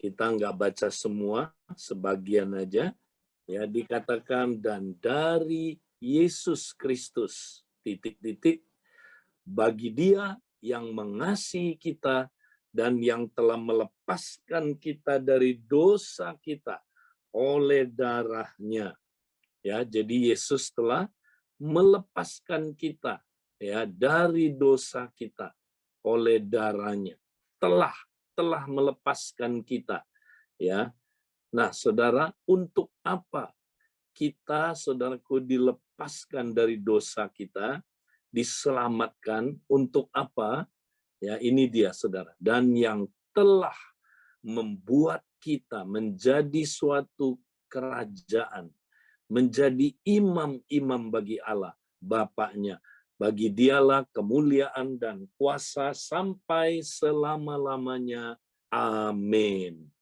Kita nggak baca semua, sebagian aja. Ya, dikatakan dan dari Yesus Kristus, titik-titik, bagi Dia yang mengasihi kita dan yang telah melepaskan kita dari dosa kita oleh darahnya. Ya, jadi Yesus telah melepaskan kita ya dari dosa kita oleh darahnya. Telah melepaskan kita ya. Nah, Saudara, untuk apa kita, saudaraku, dilepaskan dari dosa kita, diselamatkan untuk apa? Ya, ini dia, Saudara. Dan yang telah membuat kita menjadi suatu kerajaan, menjadi imam-imam bagi Allah, Bapaknya. Bagi Dialah kemuliaan dan kuasa sampai selama-lamanya. Amin.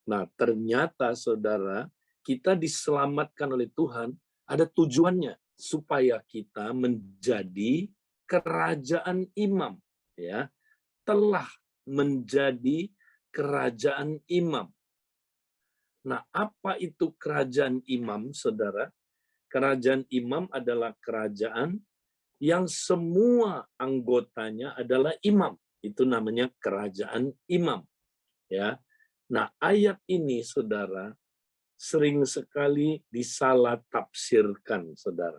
Nah, ternyata saudara, kita diselamatkan oleh Tuhan, ada tujuannya supaya kita menjadi kerajaan imam, ya. Telah menjadi kerajaan imam. Nah, apa itu kerajaan imam, Saudara? Kerajaan imam adalah kerajaan yang semua anggotanya adalah imam. Itu namanya kerajaan imam, ya. Nah, ayat ini, Saudara, sering sekali disalah tafsirkan, Saudara.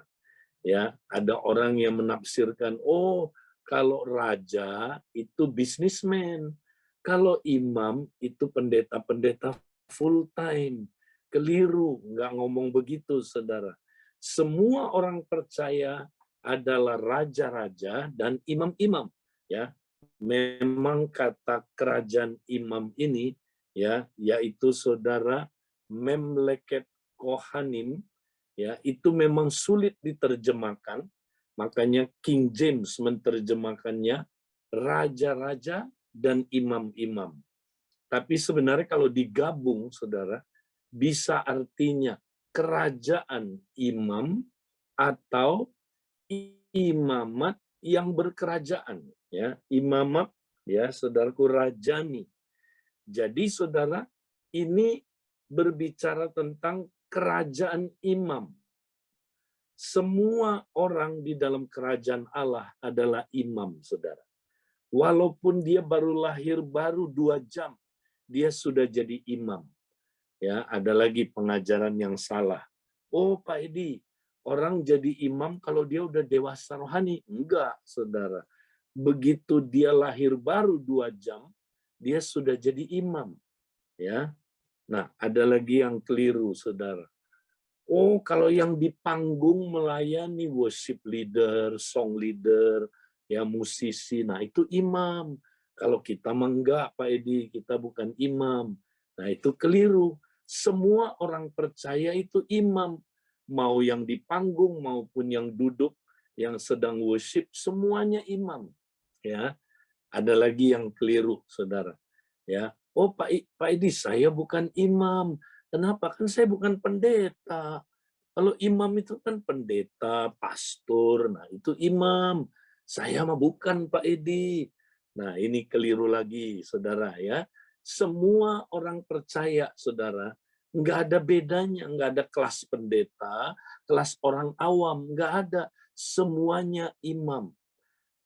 Ya, ada orang yang menafsirkan, oh, kalau raja itu bisnismen, kalau imam itu pendeta-pendeta full time. Keliru, nggak ngomong begitu, Saudara. Semua orang percaya adalah raja-raja dan imam-imam, ya. Memang kata kerajaan imam ini ya, yaitu saudara memleket kohanim, ya, itu memang sulit diterjemahkan, makanya King James menerjemahkannya raja-raja dan imam-imam. Tapi sebenarnya kalau digabung, saudara, bisa artinya kerajaan imam atau imamat yang berkerajaan, ya, imamat, ya, saudaraku, rajani. Jadi saudara, ini berbicara tentang kerajaan imam. Semua orang di dalam kerajaan Allah adalah imam, saudara. Walaupun dia baru lahir baru 2 jam, dia sudah jadi imam. Ya, ada lagi pengajaran yang salah. Oh, Pak Edi, orang jadi imam kalau dia udah dewasa rohani. Enggak, saudara. Begitu dia lahir baru 2 jam, dia sudah jadi imam. Ya. Nah, ada lagi yang keliru, saudara. Oh, kalau yang di panggung melayani worship leader, song leader, ya musisi, nah itu imam. Kalau kita mah enggak, Pak Edi, kita bukan imam. Nah, itu keliru. Semua orang percaya itu imam. Mau yang di panggung maupun yang duduk, yang sedang worship, semuanya imam. Ya, ada lagi yang keliru, saudara. Ya, oh Pak Edi, saya bukan imam. Kenapa? Kan saya bukan pendeta. Kalau imam itu kan pendeta, pastor, nah itu imam. Saya mah bukan, Pak Edi. Nah, ini keliru lagi, saudara ya. Semua orang percaya, saudara, nggak ada bedanya, nggak ada kelas pendeta, kelas orang awam, nggak ada. Semuanya imam.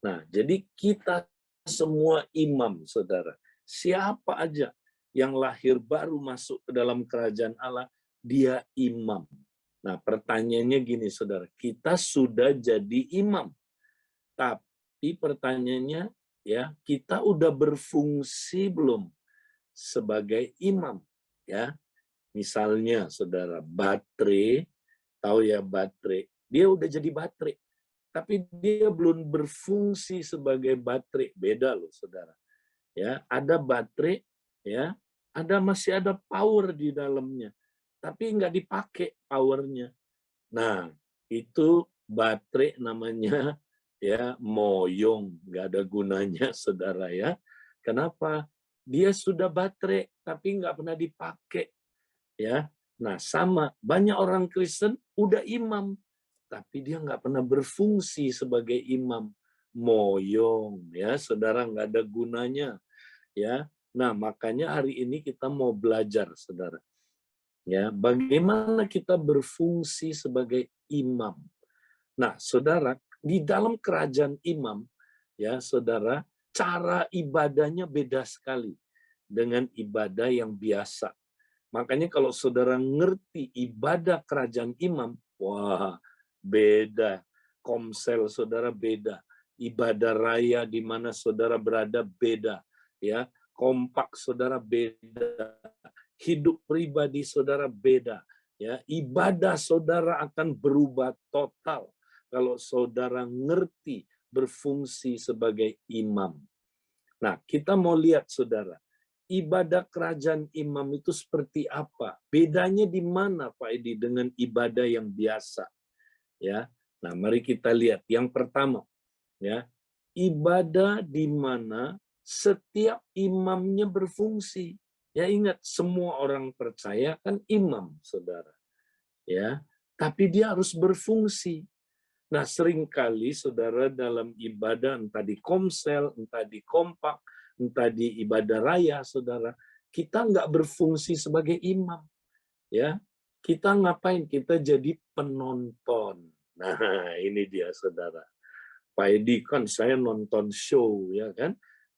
Nah, jadi kita semua imam, saudara. Siapa aja yang lahir baru masuk ke dalam kerajaan Allah, dia imam. Nah, pertanyaannya gini, saudara. Kita sudah jadi imam. Tapi pertanyaannya, ya, kita udah berfungsi belum sebagai imam? Ya, misalnya, saudara, baterai, tahu ya baterai, dia udah jadi baterai. Tapi dia belum berfungsi sebagai baterai. Beda loh, saudara. Ya, ada baterai, ya, masih ada power di dalamnya, tapi nggak dipakai powernya. Nah, itu baterai namanya ya moyong, nggak ada gunanya, saudara ya. Kenapa? Dia sudah baterai, tapi nggak pernah dipakai. Ya, nah sama banyak orang Kristen udah imam, tapi dia nggak pernah berfungsi sebagai imam. Moyong, ya, saudara, nggak ada gunanya. Ya, Nah, makanya hari ini kita mau belajar, saudara. Ya, bagaimana kita berfungsi sebagai imam. Nah, saudara, di dalam kerajaan imam, ya, saudara, cara ibadahnya beda sekali dengan ibadah yang biasa. Makanya kalau saudara ngerti ibadah kerajaan imam, wah, beda. Komsel saudara beda. Ibadah raya di mana saudara berada beda. Ya, kompak saudara beda. Hidup pribadi saudara beda. Ya, ibadah saudara akan berubah total kalau saudara ngerti berfungsi sebagai imam. Nah, kita mau lihat saudara, ibadah kerajaan imam itu seperti apa? Bedanya di mana Pak Edi dengan ibadah yang biasa? Ya. Nah, mari kita lihat. Yang pertama, ya, ibadah di mana setiap imamnya berfungsi. Ya, ingat, semua orang percaya kan imam, saudara. Ya, tapi dia harus berfungsi. Nah, seringkali saudara dalam ibadah, entah di komsel, entah di kompak, entah di ibadah raya, saudara, kita nggak berfungsi sebagai imam. Ya, kita ngapain? Kita jadi penonton. Nah, ini dia, saudara. Pak Edi kan saya nonton show, ya kan?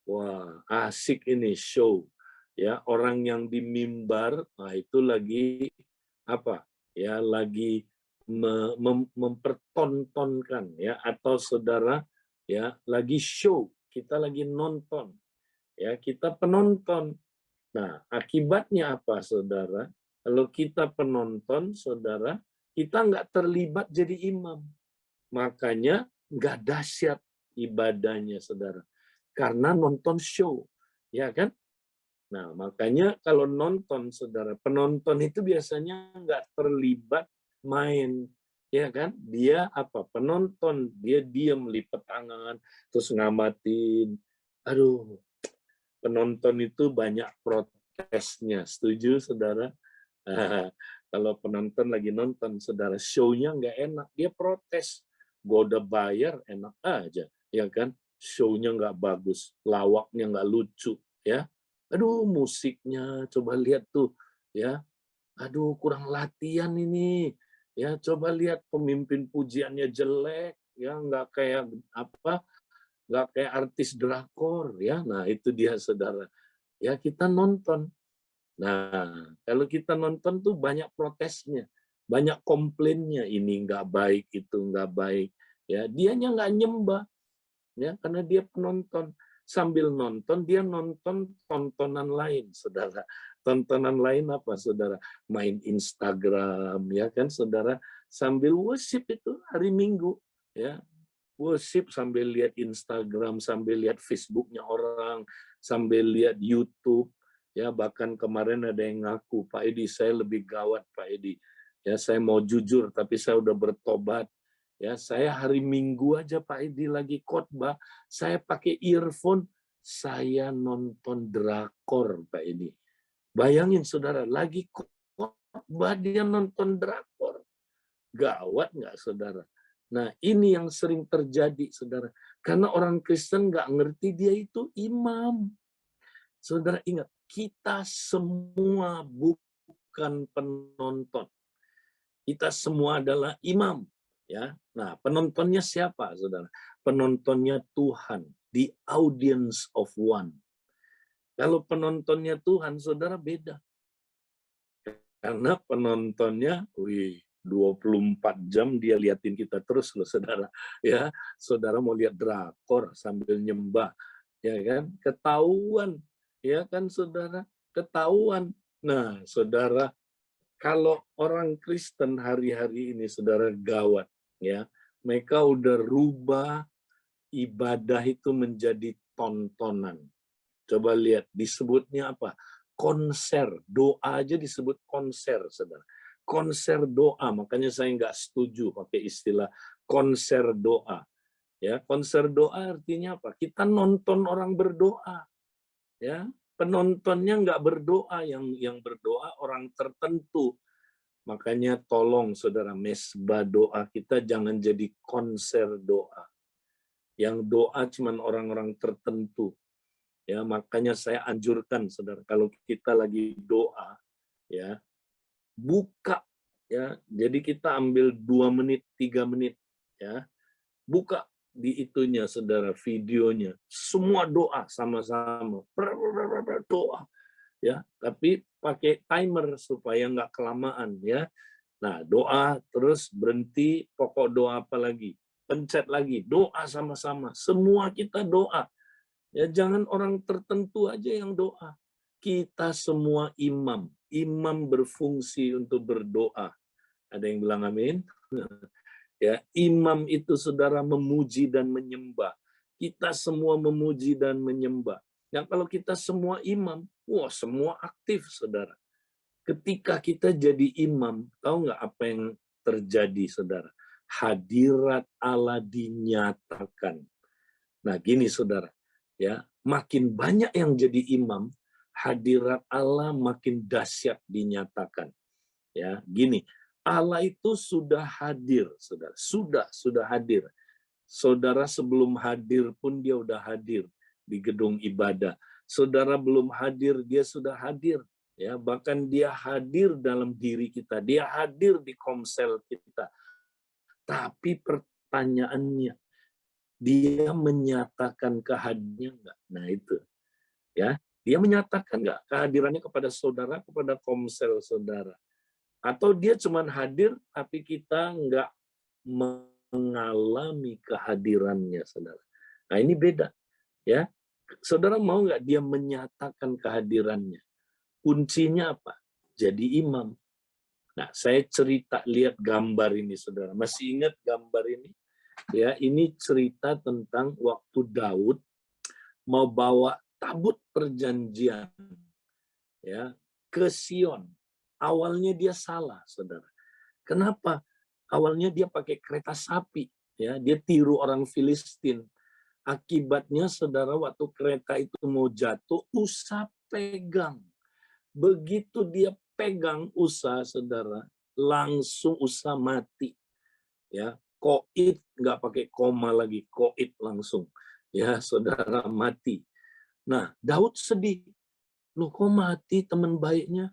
Wah, asik ini show. Ya, orang yang di mimbar, nah itu lagi apa? Ya, lagi mempertontonkan, ya, atau saudara, ya, lagi show. Kita lagi nonton, ya, kita penonton. Nah, akibatnya apa, saudara? Kalau kita penonton, saudara, kita nggak terlibat jadi imam. Makanya nggak dahsyat ibadahnya, saudara. Karena nonton show, ya kan? Nah, makanya kalau nonton, saudara, penonton itu biasanya nggak terlibat main, ya kan? Dia apa? Penonton, dia diam, lipat tangan, terus ngamatin. Aduh, penonton itu banyak protesnya. Setuju, saudara? Kalau penonton lagi nonton, saudara, show-nya nggak enak, dia protes. Gue udah bayar, enak aja, ya kan? Show-nya nggak bagus, lawaknya nggak lucu, ya. Aduh, musiknya, coba lihat tuh, ya. Aduh, kurang latihan ini, ya. Coba lihat pemimpin pujiannya jelek, ya, nggak kayak apa, nggak kayak artis drakor, ya. Nah, itu dia, saudara. Ya, kita nonton. Nah, kalau kita nonton tuh banyak protesnya, banyak komplainnya, ini nggak baik, itu nggak baik. Ya, dianya nggak nyembah, ya, karena dia penonton. Sambil nonton, dia nonton tontonan lain, saudara. Tontonan lain apa, saudara? Main Instagram, ya kan, saudara. Sambil worship itu hari Minggu, ya. Worship sambil lihat Instagram, sambil lihat Facebooknya orang, sambil lihat YouTube. Ya, bahkan kemarin ada yang ngaku, Pak Edi, saya lebih gawat, Pak Edi. Ya, saya mau jujur, tapi saya udah bertobat. Ya, saya hari Minggu aja, Pak Edi, lagi khotbah, saya pakai earphone, saya nonton drakor, Pak Edi. Bayangin, saudara, lagi khotbah dia nonton drakor. Gawat nggak, saudara? Nah, ini yang sering terjadi, saudara. Karena orang Kristen nggak ngerti dia itu imam. Saudara ingat, kita semua bukan penonton. Kita semua adalah imam. Ya, nah, penontonnya siapa, saudara? Penontonnya Tuhan, the audience of one. Kalau penontonnya Tuhan, saudara, beda. Karena penontonnya, 24 jam dia liatin kita terus loh, saudara. Ya, saudara mau lihat drakor sambil nyembah, ya kan? Ketahuan, ya kan, saudara? Ketahuan. Nah, saudara, kalau orang Kristen hari-hari ini, saudara, gawat, ya. Mereka udah rubah ibadah itu menjadi tontonan. Coba lihat, disebutnya apa? Konser. Doa aja disebut konser, saudara. Konser doa, makanya saya nggak setuju pakai istilah konser doa. Ya, konser doa artinya apa? Kita nonton orang berdoa. Ya, penontonnya nggak berdoa, yang berdoa orang tertentu. Makanya tolong, saudara, mesbah doa kita jangan jadi konser doa. Yang doa cuma orang-orang tertentu. Ya, makanya saya anjurkan saudara, kalau kita lagi doa, ya, buka, ya. Jadi kita ambil 2 menit, 3 menit, ya. Buka di itunya saudara, videonya. Semua doa sama-sama. Doa, ya. Tapi pakai timer supaya nggak kelamaan, ya. Nah, doa terus berhenti, pokok doa apa lagi? Pencet lagi, doa sama-sama. Semua kita doa. Ya, jangan orang tertentu aja yang doa. Kita semua imam. Imam berfungsi untuk berdoa. Ada yang bilang amin? Ya, imam itu saudara memuji dan menyembah. Kita semua memuji dan menyembah. Ya, kalau kita semua imam, wah semua aktif saudara. Ketika kita jadi imam, tahu nggak apa yang terjadi saudara? Hadirat Allah dinyatakan. Nah, gini saudara, ya, makin banyak yang jadi imam, hadirat Allah makin dahsyat dinyatakan. Ya, gini, Allah itu sudah hadir, saudara. Sudah hadir. Saudara sebelum hadir pun dia udah hadir di gedung ibadah. Saudara belum hadir, dia sudah hadir. Ya, bahkan dia hadir dalam diri kita. Dia hadir di komsel kita. Tapi pertanyaannya, dia menyatakan kehadirannya enggak? Nah itu, ya. Dia menyatakan enggak kehadirannya kepada saudara, kepada komsel saudara? Atau dia cuma hadir tapi kita enggak mengalami kehadirannya, saudara? Nah ini beda, ya. Saudara mau enggak dia menyatakan kehadirannya? Kuncinya apa? Jadi imam. Nah, saya cerita, lihat gambar ini, saudara. Masih ingat gambar ini? Ya, ini cerita tentang waktu Daud mau bawa tabut perjanjian, ya, ke Sion. Awalnya dia salah, saudara. Kenapa? Awalnya dia pakai kereta sapi, ya, dia tiru orang Filistin. Akibatnya, saudara, waktu kereta itu mau jatuh, Usa pegang. Begitu dia pegang Usa, saudara, langsung Usa mati. Ya, koit, nggak pakai koma lagi, koit langsung. Ya, saudara, mati. Nah, Daud sedih. Loh, kok mati teman baiknya?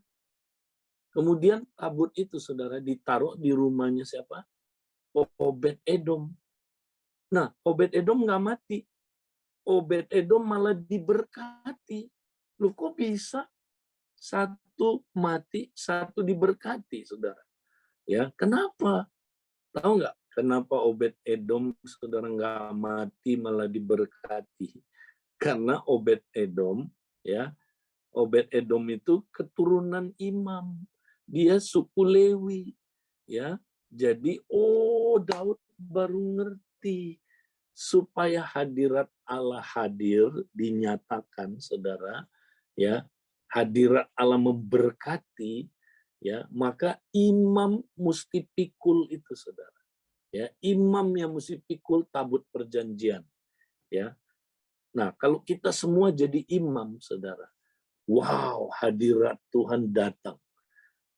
Kemudian tabut itu, saudara, ditaruh di rumahnya siapa? Obed Edom. Nah, Obed Edom nggak mati. Obed Edom malah diberkati. Loh, kok bisa? Satu mati, satu diberkati, saudara. Ya, kenapa? Tahu nggak kenapa Obed Edom, saudara, nggak mati malah diberkati? Karena Obed Edom, ya, Obed Edom itu keturunan imam. Dia suku Lewi, ya. Jadi, oh, Daud baru ngerti supaya hadirat Allah hadir dinyatakan, saudara, ya. Hadirat Allah memberkati, ya, maka imam mesti pikul itu, saudara. Ya, imam yang mesti pikul tabut perjanjian, ya. Nah, kalau kita semua jadi imam, saudara, wow, hadirat Tuhan datang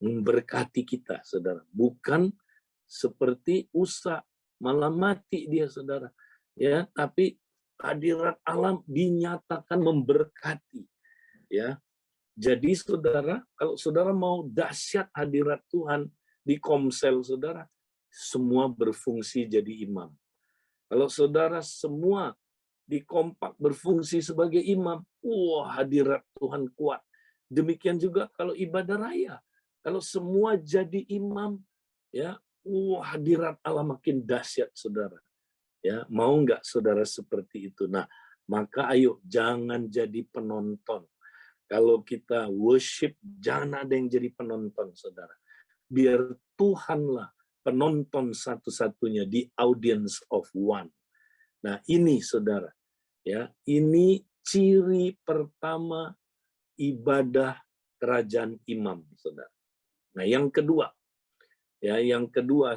memberkati kita, saudara. Bukan seperti Usa, malah mati dia, saudara. Ya, tapi hadirat Allah dinyatakan memberkati, ya. Jadi saudara, kalau saudara mau dahsyat hadirat Tuhan di komsel saudara, semua berfungsi jadi imam. Kalau saudara semua di kompak berfungsi sebagai imam, wah, hadirat Tuhan kuat. Demikian juga kalau ibadah raya. Kalau semua jadi imam, ya, wah, hadirat Allah makin dahsyat, saudara. Ya, mau nggak saudara seperti itu? Nah, maka ayo jangan jadi penonton. Kalau kita worship, jangan ada yang jadi penonton, saudara. Biar Tuhanlah penonton satu-satunya, di audience of one. Nah, ini saudara, ya, ini ciri pertama ibadah kerajaan imam, saudara. Nah, yang kedua,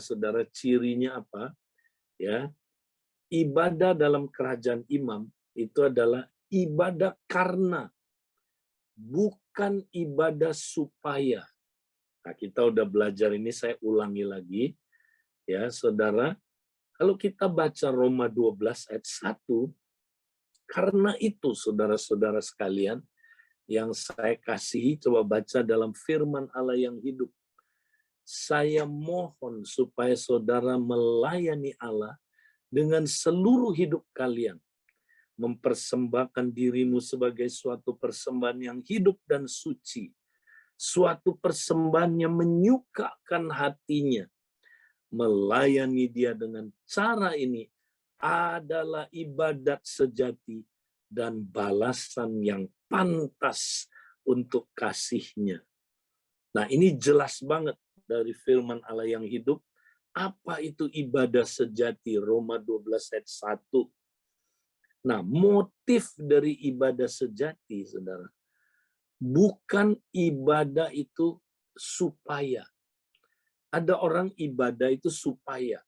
saudara, cirinya apa? Ya, ibadah dalam kerajaan imam itu adalah ibadah karena, bukan ibadah supaya. Nah, kita udah belajar ini, saya ulangi lagi. Ya, saudara, kalau kita baca Roma 12 ayat 1, Karena itu, saudara-saudara sekalian, yang saya kasihi, coba baca dalam firman Allah yang hidup. Saya mohon supaya saudara melayani Allah dengan seluruh hidup kalian. Mempersembahkan dirimu sebagai suatu persembahan yang hidup dan suci. Suatu persembahan yang menyukakan hatinya. Melayani dia dengan cara ini adalah ibadat sejati dan balasan yang pantas untuk kasihnya. Nah, ini jelas banget dari firman Allah yang hidup. Apa itu ibadah sejati? Roma 12 ayat 1. Nah, motif dari ibadah sejati, saudara, bukan ibadah itu supaya. Ada orang ibadah itu supaya.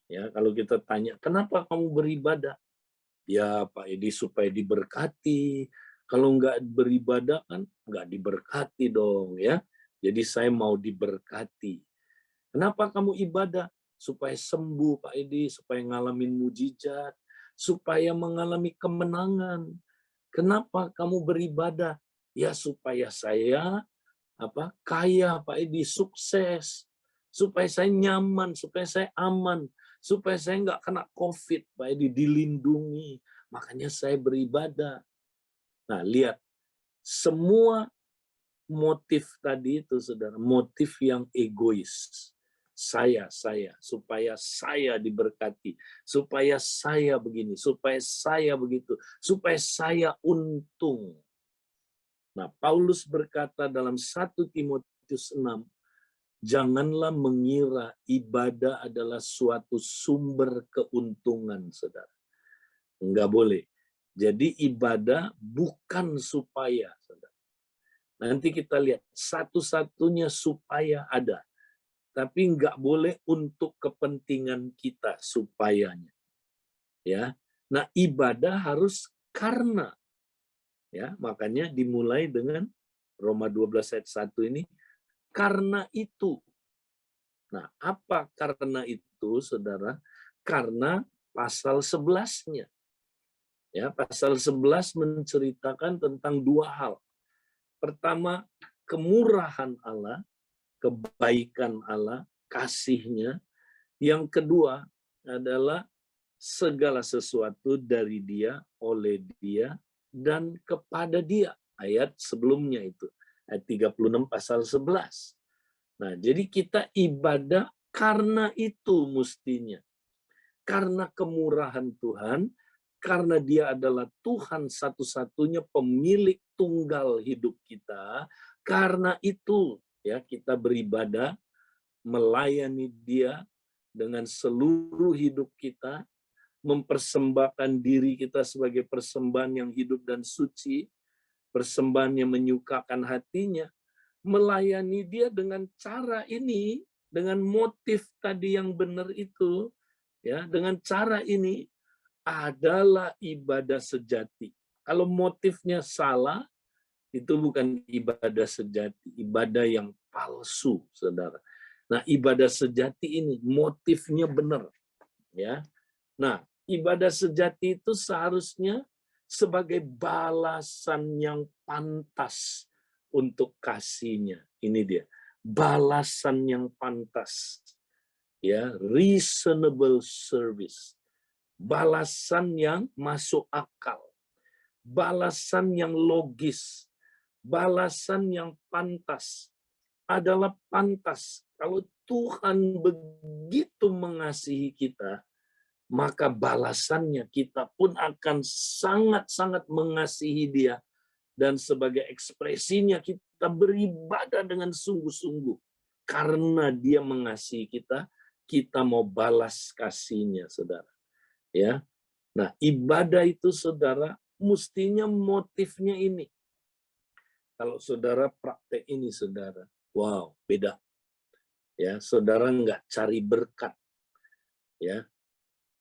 Ya, kalau kita tanya, kenapa kamu beribadah? Ya, Pak Edi, supaya diberkati. Kalau nggak beribadah kan nggak diberkati dong, ya. Jadi saya mau diberkati. Kenapa kamu ibadah? Supaya sembuh, Pak Edi, supaya ngalamin mujizat, supaya mengalami kemenangan. Kenapa kamu beribadah? Ya supaya saya kaya, Pak Edi, sukses, supaya saya nyaman, supaya saya aman, supaya saya nggak kena COVID, Pak Edi, dilindungi. Makanya saya beribadah. Nah, lihat, semua motif tadi itu, saudara, motif yang egois. Saya, supaya saya diberkati, supaya saya begini, supaya saya begitu, supaya saya untung. Nah, Paulus berkata dalam 1 Timotius 6, janganlah mengira ibadah adalah suatu sumber keuntungan, saudara. Enggak boleh. Jadi ibadah bukan supaya, saudara. Nanti kita lihat, satu-satunya supaya ada. Tapi enggak boleh untuk kepentingan kita supayanya. Ya. Nah, ibadah harus karena. Ya, makanya dimulai dengan Roma 12 ayat 1 ini, karena itu. Nah, apa karena itu, saudara? Karena pasal 11-nya. Ya, pasal 11 menceritakan tentang dua hal. Pertama, kemurahan Allah, kebaikan Allah, kasihnya. Yang kedua adalah segala sesuatu dari Dia, oleh Dia, dan kepada Dia. Ayat sebelumnya itu, ayat 36 pasal 11. Nah, jadi kita ibadah karena itu mestinya. Karena kemurahan Tuhan, karena Dia adalah Tuhan satu-satunya pemilik tunggal hidup kita. Karena itu ya kita beribadah, melayani Dia dengan seluruh hidup kita, mempersembahkan diri kita sebagai persembahan yang hidup dan suci, persembahan yang menyukakan hatinya, melayani Dia dengan cara ini, dengan motif tadi yang benar itu, ya, dengan cara ini adalah ibadah sejati. Kalau motifnya salah, itu bukan ibadah sejati, ibadah yang palsu, saudara. Nah, ibadah sejati ini motifnya benar, ya. Nah, ibadah sejati itu seharusnya sebagai balasan yang pantas untuk kasihnya. Ini dia, balasan yang pantas, ya, reasonable service, balasan yang masuk akal, balasan yang logis, balasan yang pantas. Adalah pantas. Kalau Tuhan begitu mengasihi kita, maka balasannya kita pun akan sangat-sangat mengasihi Dia. Dan sebagai ekspresinya kita beribadah dengan sungguh-sungguh. Karena Dia mengasihi kita, kita mau balas kasihnya, saudara. Ya. Nah, ibadah itu, saudara, mestinya motifnya ini. Kalau saudara praktek ini, saudara, wow, beda. Ya, saudara nggak cari berkat. Ya,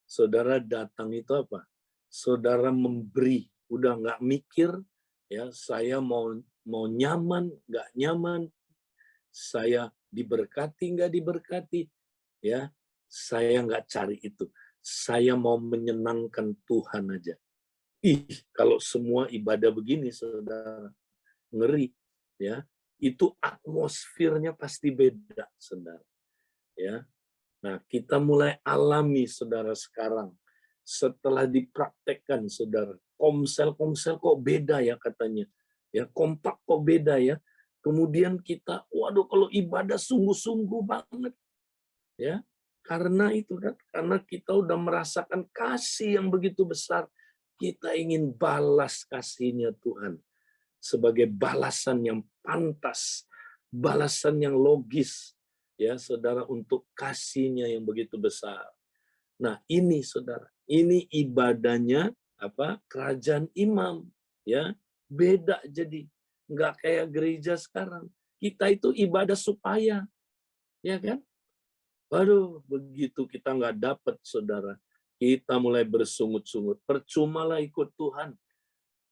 saudara datang itu apa? Saudara memberi, udah nggak mikir, ya, saya mau nyaman, nggak nyaman, saya diberkati, nggak diberkati, ya, saya nggak cari itu. Saya mau menyenangkan Tuhan aja. Ih, kalau semua ibadah begini, saudara, ngeri, ya. Itu atmosfernya pasti beda, saudara. Ya, nah kita mulai alami, saudara, sekarang setelah dipraktekkan, saudara. Komsel kok beda ya katanya, ya kompak kok beda ya. Kemudian kita, waduh, kalau ibadah sungguh-sungguh banget, ya. Karena itu kan, karena kita udah merasakan kasih yang begitu besar, kita ingin balas kasihnya Tuhan sebagai balasan yang pantas, balasan yang logis, ya saudara, untuk kasihnya yang begitu besar. Nah ini saudara, ini ibadahnya apa? Kerajaan imam, ya beda jadi, nggak kayak gereja sekarang. Kita itu ibadah supaya, ya kan? Waduh, begitu kita nggak dapat, saudara, kita mulai bersungut-sungut. Percumalah ikut Tuhan.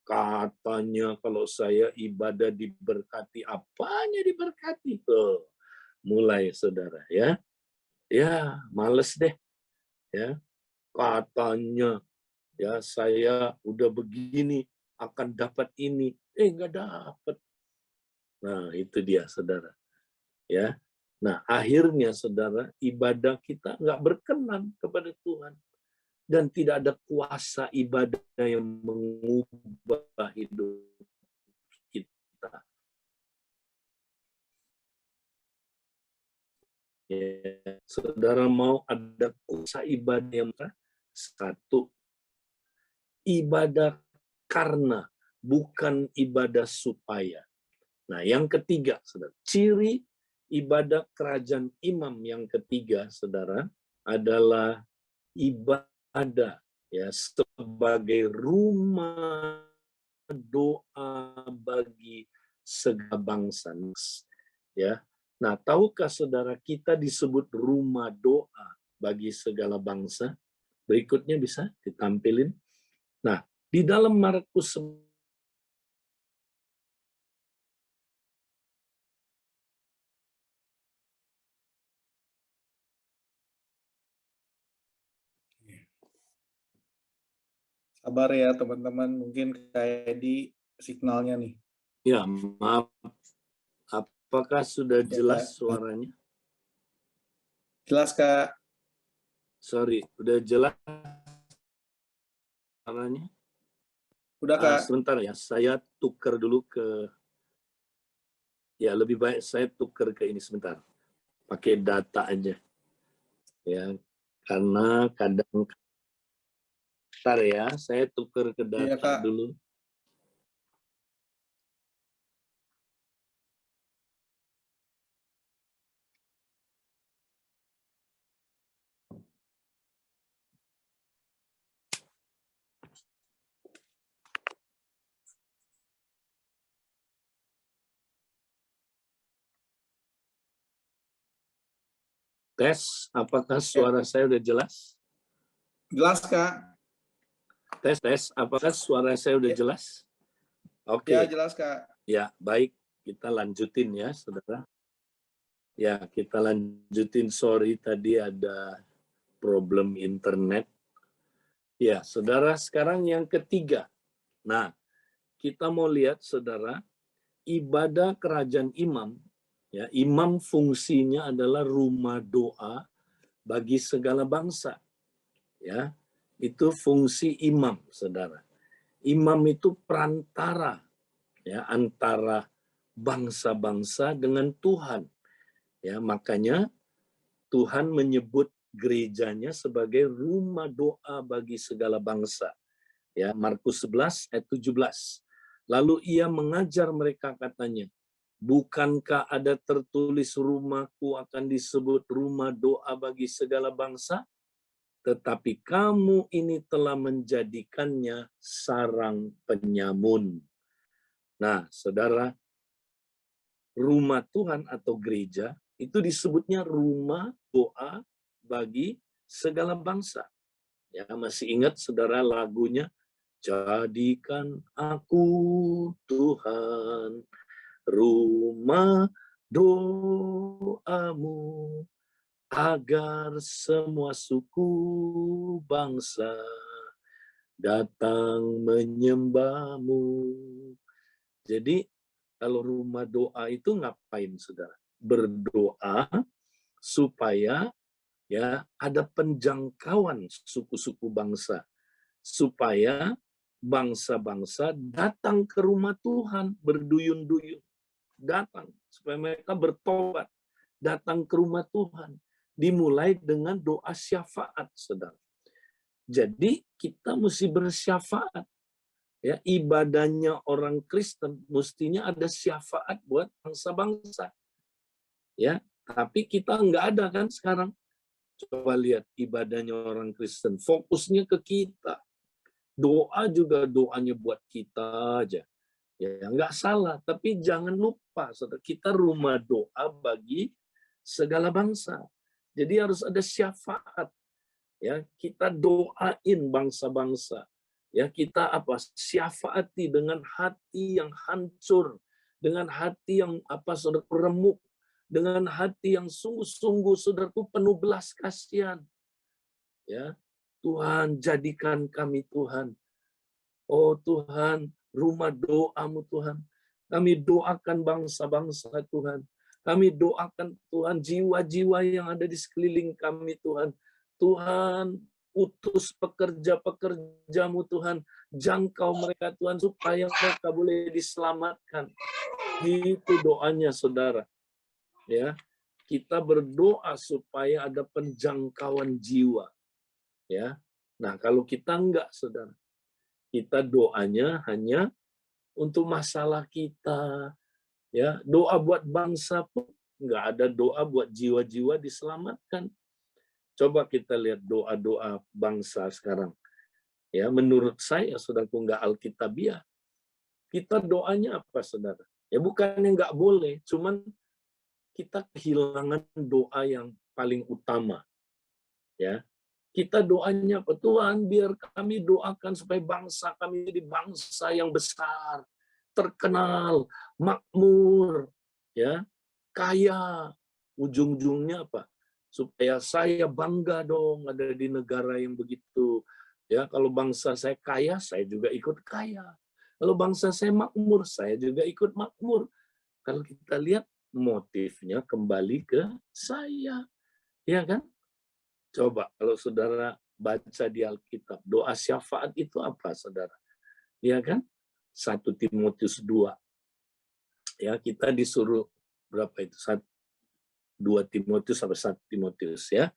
Katanya kalau saya ibadah diberkati, apanya diberkati? Tuh, mulai, saudara, ya. Ya, males deh, ya. Katanya, ya saya udah begini, akan dapat ini. Nggak dapat. Nah, itu dia, saudara. Ya. Nah, akhirnya, saudara, ibadah kita nggak berkenan kepada Tuhan. Dan tidak ada kuasa ibadah yang mengubah hidup kita. Ya, saudara mau ada kuasa ibadah yang satu, ibadah karena, bukan ibadah supaya. Nah, yang ketiga, saudara, ciri ibadah kerajaan imam yang ketiga, saudara, adalah ibadah, ya, sebagai rumah doa bagi segala bangsa, ya. Nah, tahukah saudara, kita disebut rumah doa bagi segala bangsa? Berikutnya bisa ditampilin. Nah, di dalam Markus, Sabar ya teman-teman, mungkin kayak di signalnya nih. ya maaf, apakah sudah jelas suaranya? Jelas Kak. Sorry, udah jelas suaranya? Udah Kak. Sebentar ya, saya tukar dulu ke, ya lebih baik saya tukar ke ini sebentar, pakai data aja, ya, karena kadang, bentar ya, saya tukar ke Iya data Kak. dulu. Tes, apakah suara saya udah jelas? Jelas Kak. Tes, apakah suara saya udah jelas? Oke. Ya jelas Kak. Ya, baik. Kita lanjutin ya, saudara. Ya, kita lanjutin. Sorry, tadi ada problem internet. Ya, saudara, sekarang yang ketiga. Nah, kita mau lihat, saudara, ibadah kerajaan imam. Ya, imam fungsinya adalah rumah doa bagi segala bangsa. Ya, itu fungsi imam, saudara. Imam itu perantara, ya, antara bangsa-bangsa dengan Tuhan. Ya, makanya Tuhan menyebut gerejanya sebagai rumah doa bagi segala bangsa. Ya, Markus 11 ayat 17. Lalu ia mengajar mereka, katanya, bukankah ada tertulis rumahku akan disebut rumah doa bagi segala bangsa? Tetapi kamu ini telah menjadikannya sarang penyamun. Nah, saudara, rumah Tuhan atau gereja itu disebutnya rumah doa bagi segala bangsa. Ya, masih ingat saudara lagunya? Jadikan aku Tuhan rumah doamu, agar semua suku bangsa datang menyembahmu. Jadi kalau rumah doa itu ngapain, saudara? Berdoa supaya ya ada penjangkauan suku-suku bangsa, supaya bangsa-bangsa datang ke rumah Tuhan berduyun-duyun, datang supaya mereka bertobat, datang ke rumah Tuhan. Dimulai dengan doa syafaat, saudara. Jadi kita mesti bersyafaat. Ya, ibadahnya orang Kristen mestinya ada syafaat buat bangsa-bangsa. Ya, tapi kita nggak ada kan sekarang. Coba lihat ibadahnya orang Kristen, fokusnya ke kita. Doa juga doanya buat kita aja. Ya, nggak salah, tapi jangan lupa, saudara, kita rumah doa bagi segala bangsa. Jadi harus ada syafaat. Ya, kita doain bangsa-bangsa. Ya, kita syafaati dengan hati yang hancur, dengan hati yang saudara remuk, dengan hati yang sungguh-sungguh saudaraku penuh belas kasihan. Ya, Tuhan, jadikan kami Tuhan. Oh Tuhan, rumah doamu Tuhan. Kami doakan bangsa-bangsa Tuhan. Kami doakan Tuhan jiwa-jiwa yang ada di sekeliling kami Tuhan. Tuhan, utus pekerja-pekerjamu Tuhan. Jangkau mereka Tuhan supaya mereka boleh diselamatkan. Itu doanya saudara. Ya, kita berdoa supaya ada penjangkauan jiwa. Ya. Nah, kalau kita enggak saudara. Kita doanya hanya untuk masalah kita. Ya, doa buat bangsa pun nggak ada doa buat jiwa-jiwa diselamatkan. Coba kita lihat doa-doa bangsa sekarang. Ya, menurut saya saudaraku nggak alkitabiah. Kita doanya apa saudara? Ya bukannya nggak boleh, cuman kita kehilangan doa yang paling utama. Ya, kita doanya apa? Tuhan, biar kami doakan supaya bangsa kami jadi bangsa yang besar, terkenal, makmur, ya, kaya. Ujung-ujungnya apa? Supaya saya bangga dong ada di negara yang begitu. Ya, kalau bangsa saya kaya, saya juga ikut kaya. Kalau bangsa saya makmur, saya juga ikut makmur. Kalau kita lihat motifnya kembali ke saya, ya kan? Coba kalau saudara baca di Alkitab, doa syafaat itu apa, saudara? Ya kan? 1 Timotius 2. Ya, kita disuruh berapa itu? 2 Timotius sampai 1 Timotius ya.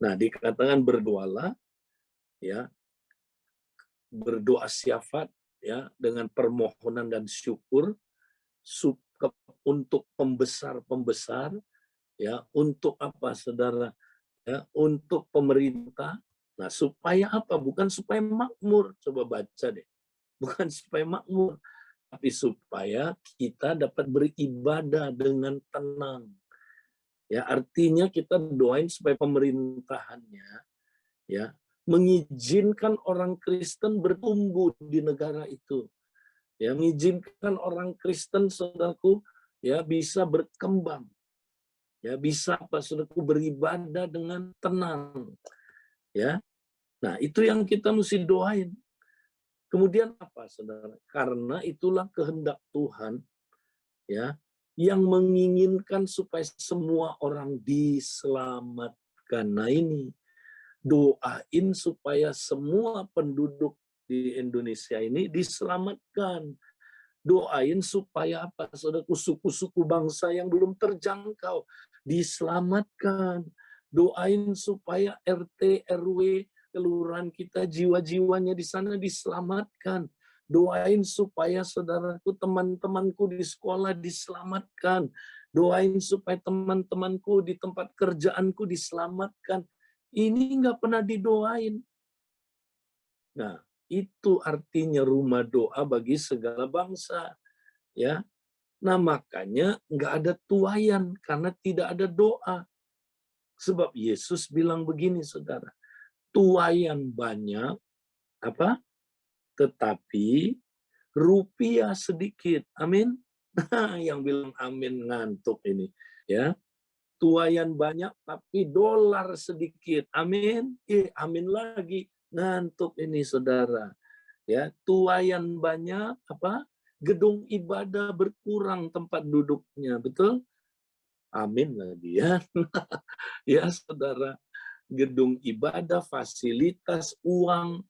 Nah, dikatakan berdoalah ya, berdoa syafaat ya dengan permohonan dan syukur untuk pembesar-pembesar ya, untuk apa saudara? Ya, untuk pemerintah. Nah, supaya apa? Bukan supaya makmur. Coba baca deh. Bukan supaya makmur, tapi supaya kita dapat beribadah dengan tenang. Ya, artinya kita doain supaya pemerintahannya ya mengizinkan orang Kristen bertumbuh di negara itu. Ya, mengizinkan orang Kristen saudaraku ya bisa berkembang. Ya, bisa saudaraku beribadah dengan tenang. Ya. Nah, itu yang kita mesti doain. Kemudian apa, saudara? Karena itulah kehendak Tuhan ya yang menginginkan supaya semua orang diselamatkan. Nah, ini doain supaya semua penduduk di Indonesia ini diselamatkan. Doain supaya apa? Saudaraku, suku-suku bangsa yang belum terjangkau diselamatkan. Doain supaya RT, RW, kelurahan kita, jiwa-jiwanya di sana diselamatkan. Doain supaya saudaraku, teman-temanku di sekolah diselamatkan. Doain supaya teman-temanku di tempat kerjaanku diselamatkan. Ini nggak pernah didoain. Nah, itu artinya rumah doa bagi segala bangsa. Ya, nah makanya nggak ada tuayan karena tidak ada doa. Sebab Yesus bilang begini, saudara, tuayan banyak, apa? Tetapi rupiah sedikit. Amin. Yang bilang amin ngantuk ini. Ya, tuayan banyak tapi dolar sedikit. Amin. Amin lagi. Ngantuk ini saudara. Ya, tuayan banyak, gedung ibadah berkurang tempat duduknya, betul? Amin lagi ya. Ya, saudara, gedung ibadah, fasilitas, uang,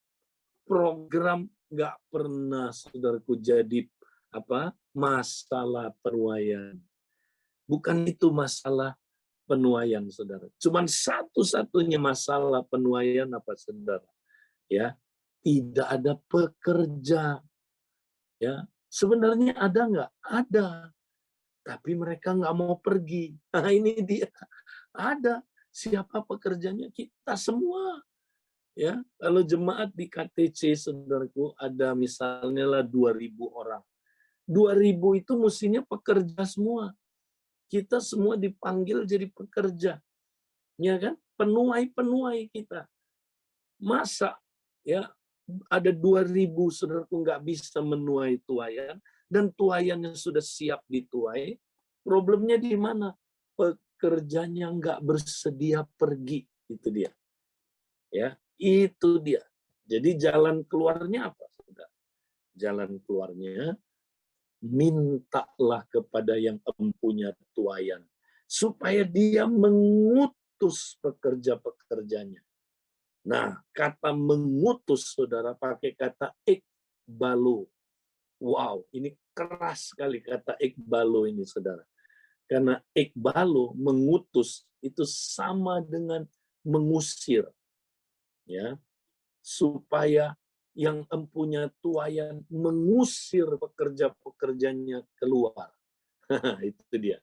program nggak pernah saudaraku jadi masalah penuaian. Bukan itu masalah penuaian, saudara. Cuman satu-satunya masalah penuaian apa, saudara? Ya, tidak ada pekerja. Ya, sebenarnya ada nggak? Ada, tapi mereka nggak mau pergi. Nah, ini dia. Ada. Siapa pekerjanya? Kita semua. Ya, kalau jemaat di KTC, saudaraku, ada misalnya lah 2.000 orang. 2.000 itu mestinya pekerja semua. Kita semua dipanggil jadi pekerja. Ya kan? Penuai-penuai kita. Masa ya ada 2.000 saudaraku nggak bisa menuai tuayan, dan tuayannya sudah siap dituai, problemnya di mana? Pekerjanya nggak bersedia pergi, itu dia. Ya, itu dia. Jadi jalan keluarnya apa, saudara? Jalan keluarnya, mintalah kepada yang empunya tuayan, supaya dia mengutus pekerja-pekerjanya. Nah, kata mengutus, saudara, pakai kata ikbalu. Wow, ini keras sekali kata ikbalu ini, saudara. Karena ikbalu, mengutus, itu sama dengan mengusir. Ya, supaya yang empunya tuayan mengusir pekerja-pekerjanya keluar. Itu dia.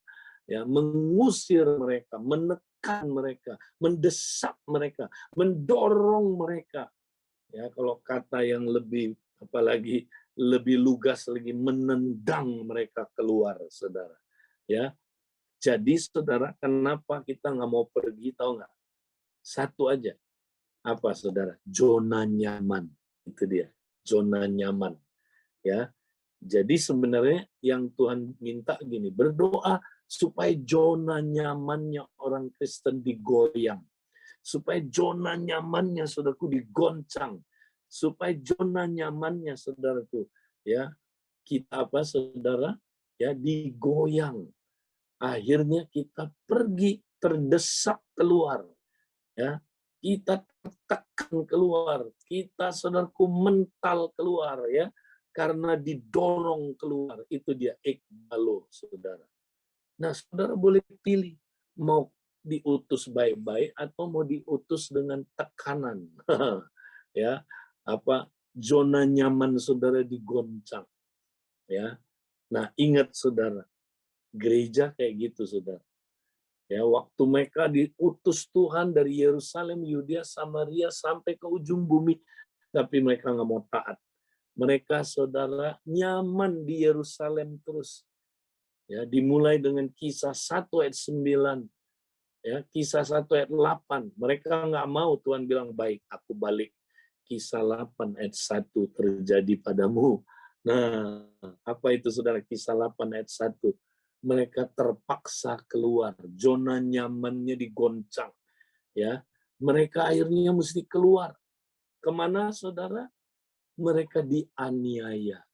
Ya, mengusir mereka, menekan mereka, mendesak mereka, mendorong mereka. Ya, kalau kata yang lebih apalagi lebih lugas lagi, menendang mereka keluar, saudara. Ya, jadi saudara, kenapa kita nggak mau pergi, tahu nggak? Satu aja, apa, saudara? Zona nyaman. Itu dia, zona nyaman. Ya, jadi sebenarnya yang Tuhan minta gini, berdoa supaya zona nyamannya orang Kristen digoyang, supaya zona nyamannya saudaraku digoncang, supaya zona nyamannya saudaraku ya kita saudara ya digoyang. Akhirnya kita pergi terdesak keluar, ya kita tertekan keluar, kita saudaraku mental keluar, ya karena didorong keluar. Itu dia ikbalo, saudara. Nah, saudara boleh pilih mau diutus baik-baik atau mau diutus dengan tekanan. Ya, zona nyaman saudara digoncang. Ya. Nah, ingat saudara, gereja kayak gitu, saudara. Ya, waktu mereka diutus Tuhan dari Yerusalem, Yudea, Samaria sampai ke ujung bumi, tapi mereka nggak mau taat. Mereka, saudara, nyaman di Yerusalem terus. Ya, dimulai dengan Kisah 1 ayat 9. Ya, Kisah 1 ayat 8. Mereka nggak mau, Tuhan bilang, baik, aku balik. Kisah 8 ayat 1 terjadi padamu. Nah, apa itu, saudara? Kisah 8 ayat 1. Mereka terpaksa keluar, zona nyamannya digoncang. Ya, mereka akhirnya mesti keluar. Kemana, saudara? Mereka dianiaya.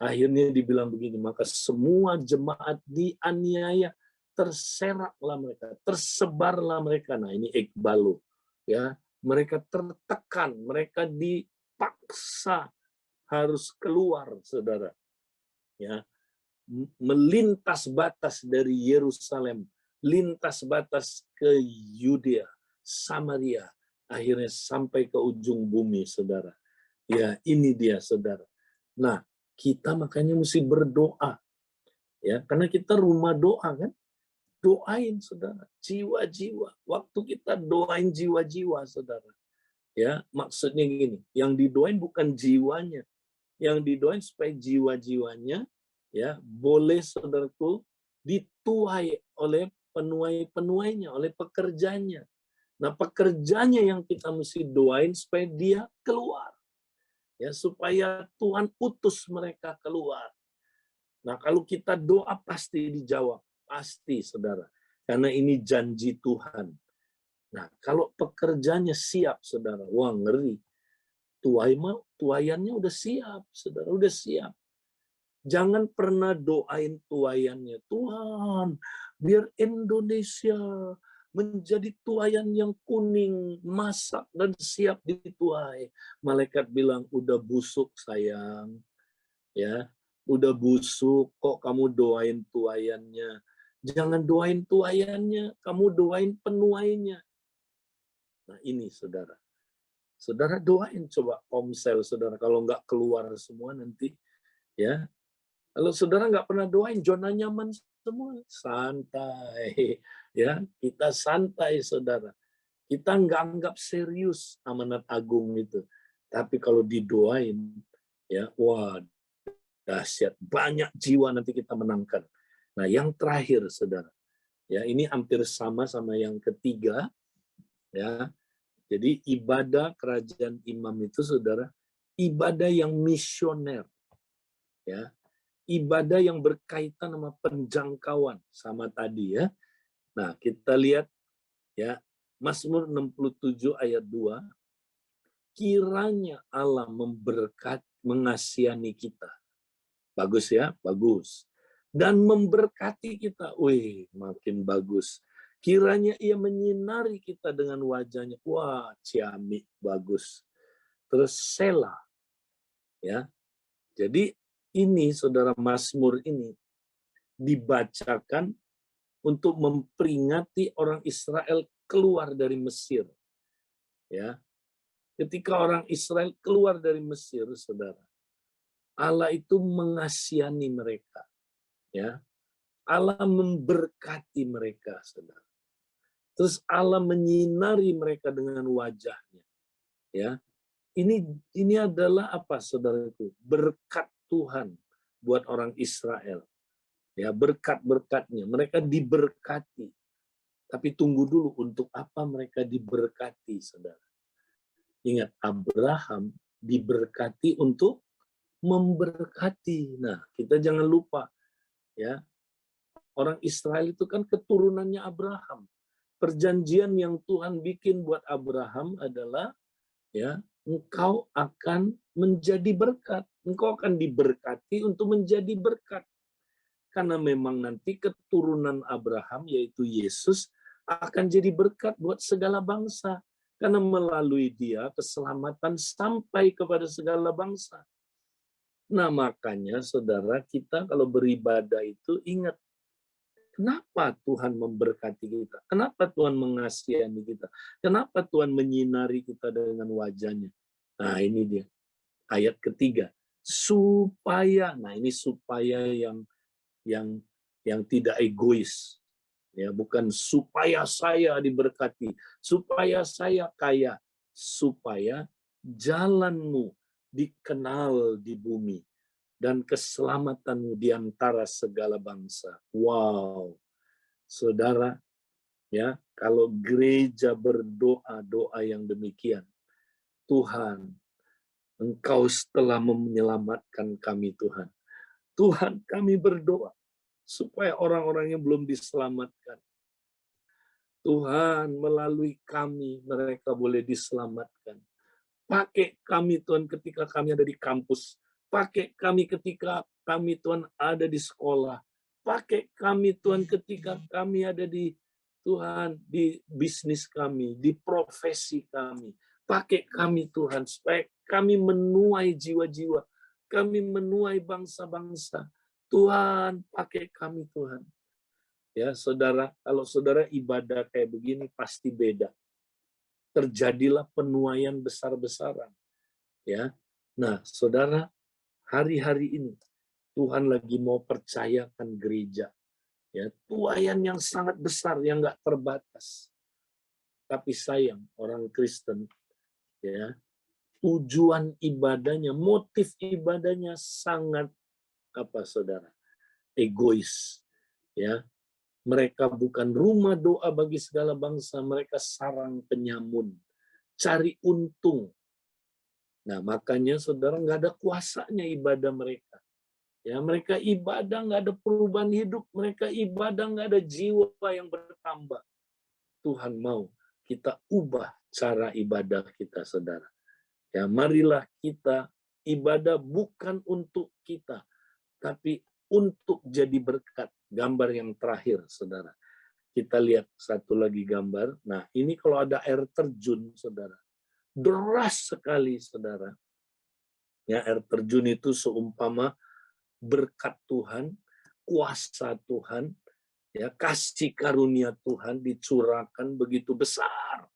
Akhirnya dibilang begini, maka semua jemaat dianiaya, terseraklah mereka, tersebarlah mereka. Nah, ini ikbalu. Ya, mereka tertekan, mereka dipaksa harus keluar, saudara. Ya, melintas batas dari Yerusalem, lintas batas ke Yudea, Samaria, akhirnya sampai ke ujung bumi, saudara. Ya, ini dia, saudara. Nah, kita makanya mesti berdoa. Ya, karena kita rumah doa kan. Doain, saudara, jiwa-jiwa. Waktu kita doain jiwa-jiwa, saudara. Ya, maksudnya gini, yang didoain bukan jiwanya. Yang didoain supaya jiwa-jiwanya ya boleh, saudaraku, dituai oleh penuai-penuainya, oleh pekerjanya. Nah, pekerjanya yang kita mesti doain supaya dia keluar. Ya, supaya Tuhan utus mereka keluar. Nah, kalau kita doa pasti dijawab, pasti, saudara. Karena ini janji Tuhan. Nah, kalau pekerjanya siap, saudara, wah, ngeri. tuayannya udah siap, saudara, udah siap. Jangan pernah doain tuayannya, Tuhan, biar Indonesia menjadi tuayan yang kuning, masak dan siap dituai. Malaikat bilang, udah busuk sayang, ya, udah busuk kok kamu doain tuayannya. Jangan doain tuayannya, kamu doain penuainya. Nah ini saudara. Saudara doain coba komsel saudara, kalau nggak keluar semua nanti, ya. Kalau saudara nggak pernah doain, zona nyaman semua, santai, ya. Kita santai saudara. Kita nggak anggap serius amanat agung itu. Tapi kalau didoain, ya, wah, dahsyat. Banyak jiwa nanti kita menangkan. Nah, yang terakhir, saudara, ya ini hampir sama yang ketiga, ya. Jadi ibadah kerajaan imam itu, saudara, ibadah yang misioner, ya, ibadah yang berkaitan sama penjangkauan, sama tadi ya. Nah, kita lihat ya Mazmur 67 ayat 2, kiranya Allah mengasihi kita. Bagus ya, bagus. Dan memberkati kita, wih, makin bagus. Kiranya ia menyinari kita dengan wajahnya. Wah, ciamik, bagus. Terus Sela. Ya. Jadi ini saudara Mazmur ini dibacakan untuk memperingati orang Israel keluar dari Mesir. Ya. Ketika orang Israel keluar dari Mesir, saudara, Allah itu mengasihani mereka. Ya. Allah memberkati mereka, saudara. Terus Allah menyinari mereka dengan wajahnya. Ya, ini adalah apa, saudaraku? Berkat Tuhan buat orang Israel. Ya, berkat-berkatnya. Mereka diberkati. Tapi tunggu dulu, untuk apa mereka diberkati, saudara? Ingat, Abraham diberkati untuk memberkati. Nah, kita jangan lupa, ya, orang Israel itu kan keturunannya Abraham. Perjanjian yang Tuhan bikin buat Abraham adalah, ya, engkau akan menjadi berkat. Engkau akan diberkati untuk menjadi berkat. Karena memang nanti keturunan Abraham, yaitu Yesus, akan jadi berkat buat segala bangsa. Karena melalui dia keselamatan sampai kepada segala bangsa. Nah, makanya saudara, kita kalau beribadah itu ingat, kenapa Tuhan memberkati kita? Kenapa Tuhan mengasihani kita? Kenapa Tuhan menyinari kita dengan wajahnya? Nah, ini dia. Ayat ketiga. Supaya, nah ini supaya yang tidak egois. Ya, bukan supaya saya diberkati, supaya saya kaya, supaya jalanmu dikenal di bumi dan keselamatanmu di antara segala bangsa. Wow, saudara, ya, kalau gereja berdoa doa yang demikian, Tuhan, Engkau telah menyelamatkan kami, Tuhan. Tuhan, kami berdoa supaya orang-orang yang belum diselamatkan, Tuhan, melalui kami mereka boleh diselamatkan. Pakai kami, Tuhan, ketika kami ada di kampus. Pakai kami ketika kami, Tuhan, ada di sekolah. Pakai kami, Tuhan, ketika kami ada di, Tuhan, di bisnis kami, di profesi kami. Pakai kami, Tuhan, supaya kami menuai jiwa-jiwa. Kami menuai bangsa-bangsa. Tuhan, pakai kami, Tuhan. Ya, saudara, kalau saudara ibadah kayak begini pasti beda. Terjadilah penuaian besar-besaran. Ya. Nah, saudara, hari-hari ini Tuhan lagi mau percayakan gereja, ya, tuaian yang sangat besar yang nggak terbatas. Tapi sayang orang Kristen, ya, tujuan ibadahnya, motif ibadahnya sangat apa, saudara? Egois, ya. Mereka bukan rumah doa bagi segala bangsa, mereka sarang penyamun, cari untung. Nah, makanya saudara nggak ada kuasanya ibadah mereka. Ya, mereka ibadah nggak ada perubahan hidup, mereka ibadah nggak ada jiwa yang bertambah. Tuhan mau kita ubah cara ibadah kita, saudara. Ya, marilah kita ibadah bukan untuk kita, tapi untuk jadi berkat. Gambar yang terakhir, saudara. Kita lihat satu lagi gambar. Nah, ini kalau ada air terjun, saudara. Deras sekali, saudara. Ya, air terjun itu seumpama berkat Tuhan, kuasa Tuhan, ya, kasih karunia Tuhan dicurahkan begitu besar.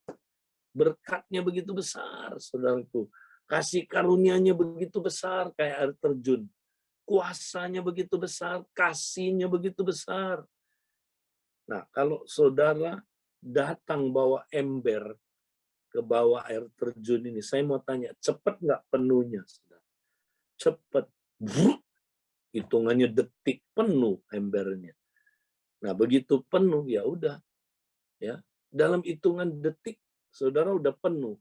Berkatnya begitu besar, saudaraku. Kasih karunia-Nya begitu besar kayak air terjun. Kuasanya begitu besar, kasihnya begitu besar. Nah, kalau saudara datang bawa ember ke bawah air terjun ini, saya mau tanya, cepat nggak penuhnya, saudara? Cepat. Hitungannya detik penuh embernya. Nah, begitu penuh, ya udah. Ya, dalam hitungan detik, saudara udah penuh.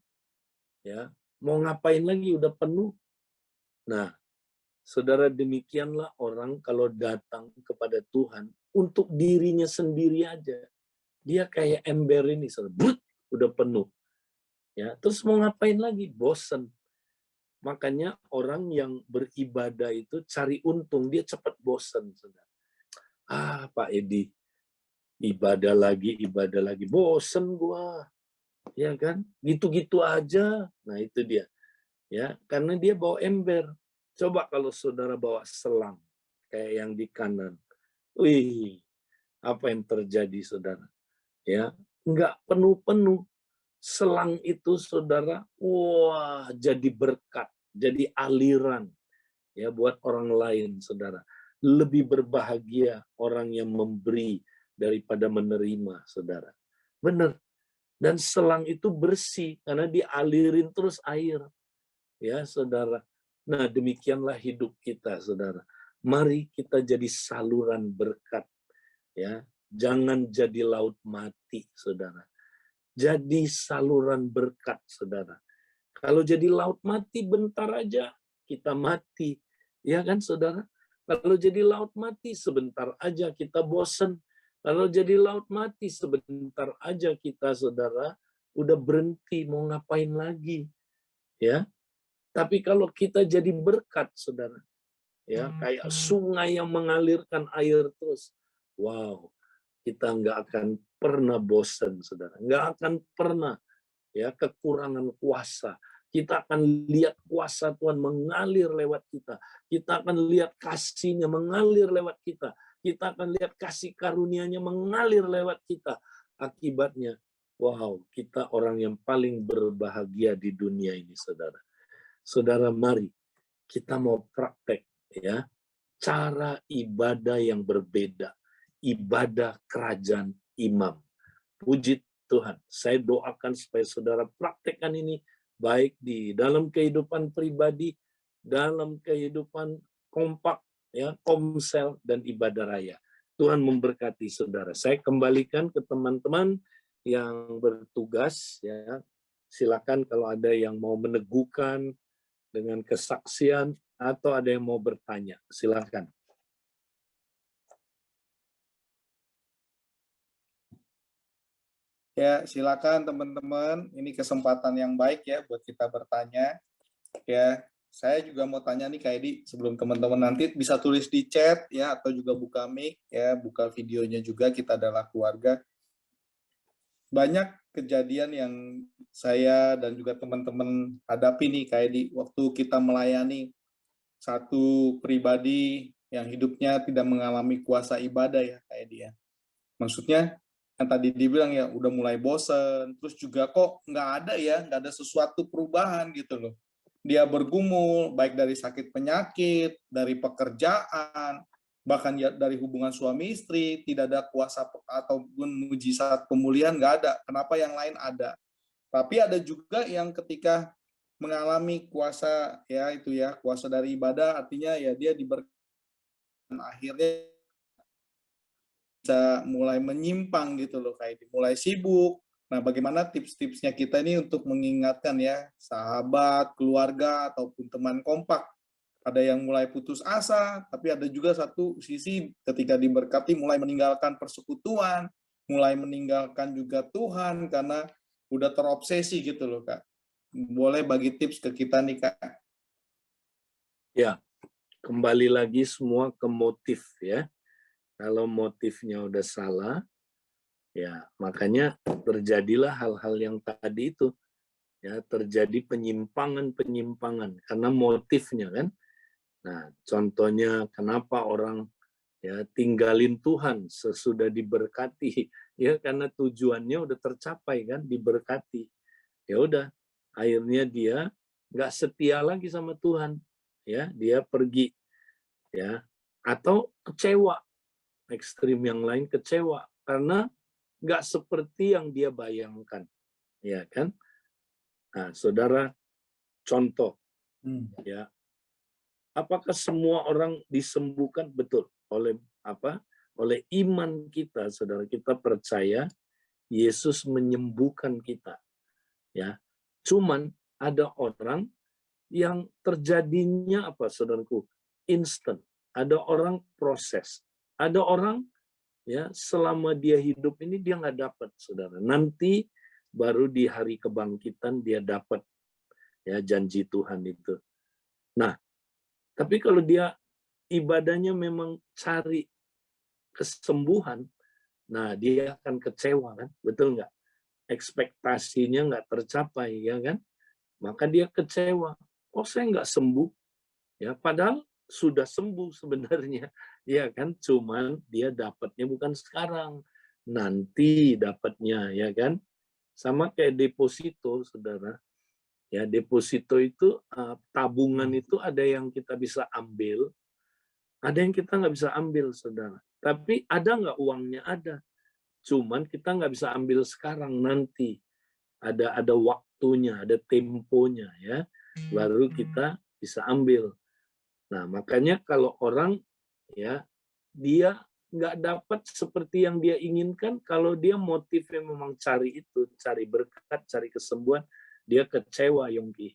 Ya, mau ngapain lagi, udah penuh. Nah, saudara, demikianlah orang kalau datang kepada Tuhan untuk dirinya sendiri aja. Dia kayak ember ini, saudara, udah penuh. Ya, terus mau ngapain lagi? Bosen. Makanya orang yang beribadah itu cari untung, dia cepat bosen, saudara. Pak Edi, ibadah lagi, bosen gua. Ya kan? Gitu-gitu aja. Nah, itu dia. Ya, karena dia bawa ember. Coba kalau saudara bawa selang kayak yang di kanan. Wih, apa yang terjadi, saudara? Ya, nggak penuh-penuh. Selang itu, saudara, wah, jadi berkat, jadi aliran ya buat orang lain, saudara. Lebih berbahagia orang yang memberi daripada menerima, saudara. Benar. Dan selang itu bersih karena dialirin terus air. Ya, saudara. Nah, demikianlah hidup kita, saudara. Mari kita jadi saluran berkat, ya. Jangan jadi laut mati, saudara. Jadi saluran berkat, saudara. Kalau jadi laut mati, bentar aja kita mati. Ya kan, saudara? Kalau jadi laut mati, sebentar aja kita bosen. Kalau jadi laut mati, sebentar aja kita, saudara, udah berhenti, mau ngapain lagi. Ya, tapi kalau kita jadi berkat, saudara, ya kayak sungai yang mengalirkan air terus, wow, kita nggak akan pernah bosan, saudara, nggak akan pernah ya kekurangan kuasa. Kita akan lihat kuasa Tuhan mengalir lewat kita. Kita akan lihat kasih-Nya mengalir lewat kita. Kita akan lihat kasih karunia-Nya mengalir lewat kita. Akibatnya, wow, kita orang yang paling berbahagia di dunia ini, saudara. Saudara, mari kita mau praktek ya cara ibadah yang berbeda, ibadah kerajaan imam. Puji Tuhan, saya doakan supaya saudara praktekkan ini baik di dalam kehidupan pribadi, dalam kehidupan kompak, ya, komsel dan ibadah raya. Tuhan memberkati saudara. Saya kembalikan ke teman-teman yang bertugas, ya. Silakan kalau ada yang mau meneguhkan dengan kesaksian atau ada yang mau bertanya, silakan. Ya, silakan teman-teman. Ini kesempatan yang baik ya buat kita bertanya. Ya, saya juga mau tanya nih Kak Edi, sebelum teman-teman nanti bisa tulis di chat ya atau juga buka mic ya, buka videonya juga, kita adalah keluarga. Banyak kejadian yang saya dan juga teman-teman hadapi nih Kak Edi waktu kita melayani satu pribadi yang hidupnya tidak mengalami kuasa ibadah ya Kak Edi ya. Maksudnya yang tadi dibilang ya udah mulai bosen, terus juga kok nggak ada sesuatu perubahan gitu loh. Dia bergumul baik dari sakit penyakit, dari pekerjaan, bahkan ya dari hubungan suami istri, tidak ada kuasa ataupun mujizat pemulihan, nggak ada. Kenapa yang lain ada? Tapi ada juga yang ketika mengalami kuasa ya itu ya, kuasa dari ibadah, artinya ya dia diberkati, akhirnya bisa mulai menyimpang gitu loh, kayak mulai sibuk. Nah, bagaimana tips-tipsnya kita ini untuk mengingatkan ya sahabat, keluarga ataupun teman kompak. Ada yang mulai putus asa, tapi ada juga satu sisi ketika diberkati mulai meninggalkan persekutuan, mulai meninggalkan juga Tuhan karena udah terobsesi gitu loh, Kak. boleh bagi tips ke kita nih Kak. Ya, kembali lagi semua ke motif ya. Kalau motifnya udah salah, ya makanya terjadilah hal-hal yang tadi itu. Ya, terjadi penyimpangan-penyimpangan karena motifnya kan. Nah, contohnya kenapa orang ya tinggalin Tuhan sesudah diberkati ya karena tujuannya udah tercapai kan, diberkati. Ya udah, akhirnya dia nggak setia lagi sama Tuhan. Ya, dia pergi ya atau kecewa. Ekstrim yang lain kecewa karena nggak seperti yang dia bayangkan. Ya kan? Nah, saudara, contoh ya, apakah semua orang disembuhkan? Betul, oleh apa? Oleh iman kita, saudara. Kita percaya Yesus menyembuhkan kita, ya. Cuman ada orang yang terjadinya apa, saudaraku? Instan. Ada orang proses. Ada orang ya selama dia hidup ini dia nggak dapat, saudara. Nanti baru di hari kebangkitan dia dapat ya janji Tuhan itu. Nah, tapi kalau dia ibadahnya memang cari kesembuhan, nah dia akan kecewa kan, betul nggak? Ekspektasinya nggak tercapai, ya kan? Maka dia kecewa. Oh, saya nggak sembuh, ya. Padahal sudah sembuh sebenarnya, ya kan? Cuman dia dapatnya bukan sekarang, nanti dapatnya, ya kan? Sama kayak deposito, saudara. Ya, deposito itu tabungan itu ada yang kita bisa ambil, ada yang kita nggak bisa ambil, saudara. Tapi ada nggak uangnya? Ada. Cuman kita nggak bisa ambil sekarang, nanti. Ada waktunya, ada temponya, ya. Baru kita bisa ambil. Nah, makanya kalau orang, ya, dia nggak dapat seperti yang dia inginkan, kalau dia motifnya memang cari itu, cari berkat, cari kesembuhan, dia kecewa, Yongki.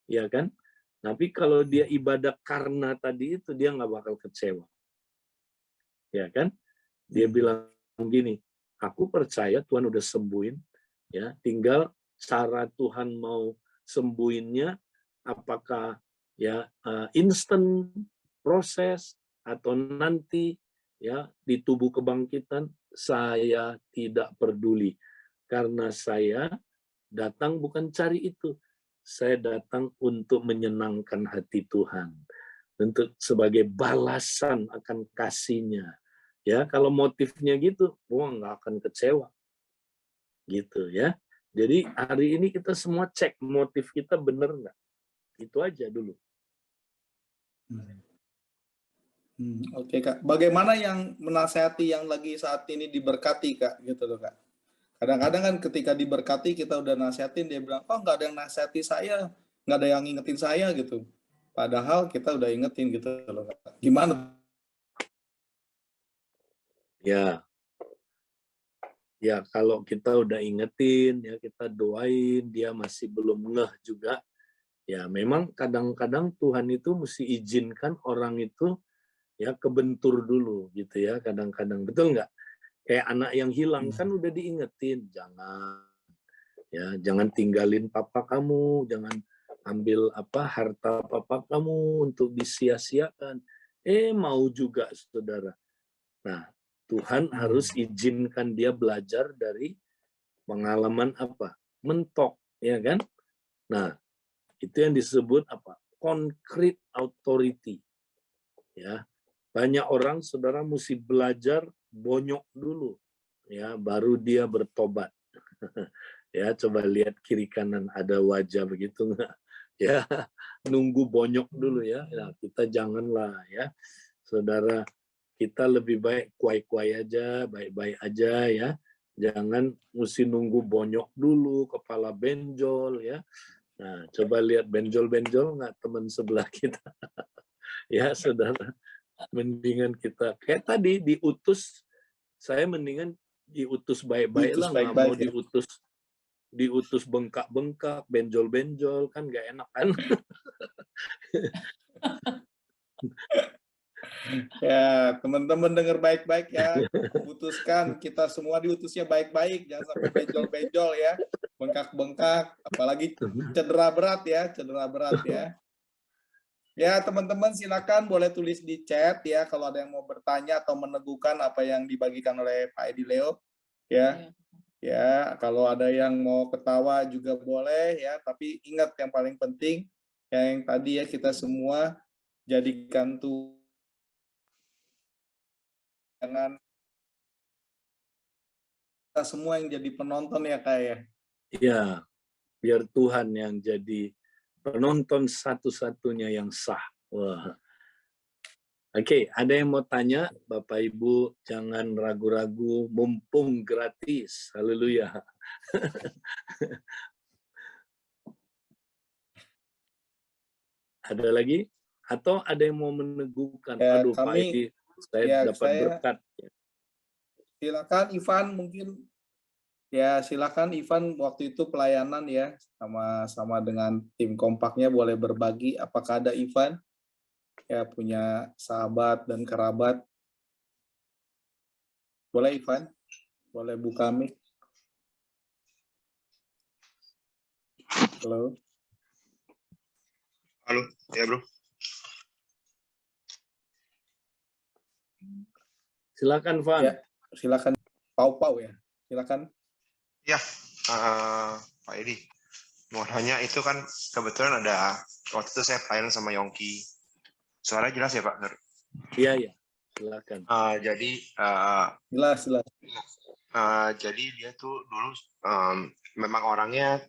Ya kan? Tapi kalau dia ibadah karena tadi itu, dia nggak bakal kecewa. Ya kan? Dia bilang gini, aku percaya Tuhan udah sembuhin, ya, tinggal cara Tuhan mau sembuhinnya, apakah ya instant proses atau nanti ya di tubuh kebangkitan, saya tidak peduli, karena saya datang bukan cari itu, saya datang untuk menyenangkan hati Tuhan, untuk sebagai balasan akan kasih-Nya. Ya, kalau motifnya gitu, wah nggak akan kecewa. Gitu ya. Jadi hari ini kita semua cek motif kita benar nggak. Itu aja dulu. Oke Kak, bagaimana yang menasihati yang lagi saat ini diberkati Kak, gitu loh Kak. Kadang-kadang kan ketika diberkati kita udah nasihatin, dia bilang, oh nggak ada yang nasihati saya, nggak ada yang ngingetin saya gitu. Padahal kita udah ingetin gitu loh Kak. Gimana? Ya, ya kalau kita udah ingetin, ya kita doain, dia masih belum ngeh juga. Ya memang kadang-kadang Tuhan itu mesti izinkan orang itu ya kebentur dulu gitu ya, kadang-kadang, betul nggak? Kayak anak yang hilang kan udah diingetin, jangan tinggalin papa kamu, jangan ambil harta papa kamu untuk disia-siakan. Mau juga, saudara. Nah, Tuhan harus izinkan dia belajar dari pengalaman mentok, ya kan? Nah, itu yang disebut concrete authority. Ya, banyak orang, saudara, mesti belajar bonyok dulu, ya, baru dia bertobat. Ya, coba lihat kiri kanan, ada wajah begitu nggak? Ya, nunggu bonyok dulu ya. Nah, kita janganlah ya, saudara. Kita lebih baik kuai-kuai aja, baik-baik aja ya. Jangan mesti nunggu bonyok dulu, kepala benjol ya. Nah, coba lihat benjol-benjol nggak teman sebelah kita. Ya, saudara. Mendingan kita kayak tadi diutus, saya mendingan diutus baik-baik lah, nggak mau ya. diutus bengkak-bengkak, benjol-benjol, kan nggak enak kan. Ya, teman-teman dengar baik-baik ya. Putuskan kita semua diutusnya baik-baik, jangan sampai benjol-benjol ya. bengkak-bengkak, apalagi cedera berat ya. Ya, teman-teman silakan boleh tulis di chat ya kalau ada yang mau bertanya atau meneguhkan apa yang dibagikan oleh Pak Edi Leo ya. Ya, kalau ada yang mau ketawa juga boleh ya, tapi ingat yang paling penting yang tadi ya, kita semua jadikan tuh jangan kita semua yang jadi penonton ya Kak ya. Ya, biar Tuhan yang jadi penonton satu-satunya yang sah. Wah. Oke, ada yang mau tanya? Bapak Ibu jangan ragu-ragu, mumpung gratis. Haleluya. Ada lagi? Atau ada yang mau meneguhkan? Ya, Aduh, Pak Edi, saya dapat berkat. Silakan Ivan, mungkin ya silakan Ivan, waktu itu pelayanan ya sama dengan tim kompaknya boleh berbagi. Apakah ada Ivan ya punya sahabat dan kerabat? Boleh Ivan? Boleh buka mic? Halo. Halo, ya bro. Silakan, Van. Ya, silakan. Pau ya, silakan. Ya, Pak Edi. Mau nanya itu kan kebetulan ada waktu itu saya pelayanan sama Yongki. Suaranya jelas ya Pak? Iya, iya. Silakan. Jadi Jelas. jadi dia tuh dulu memang orangnya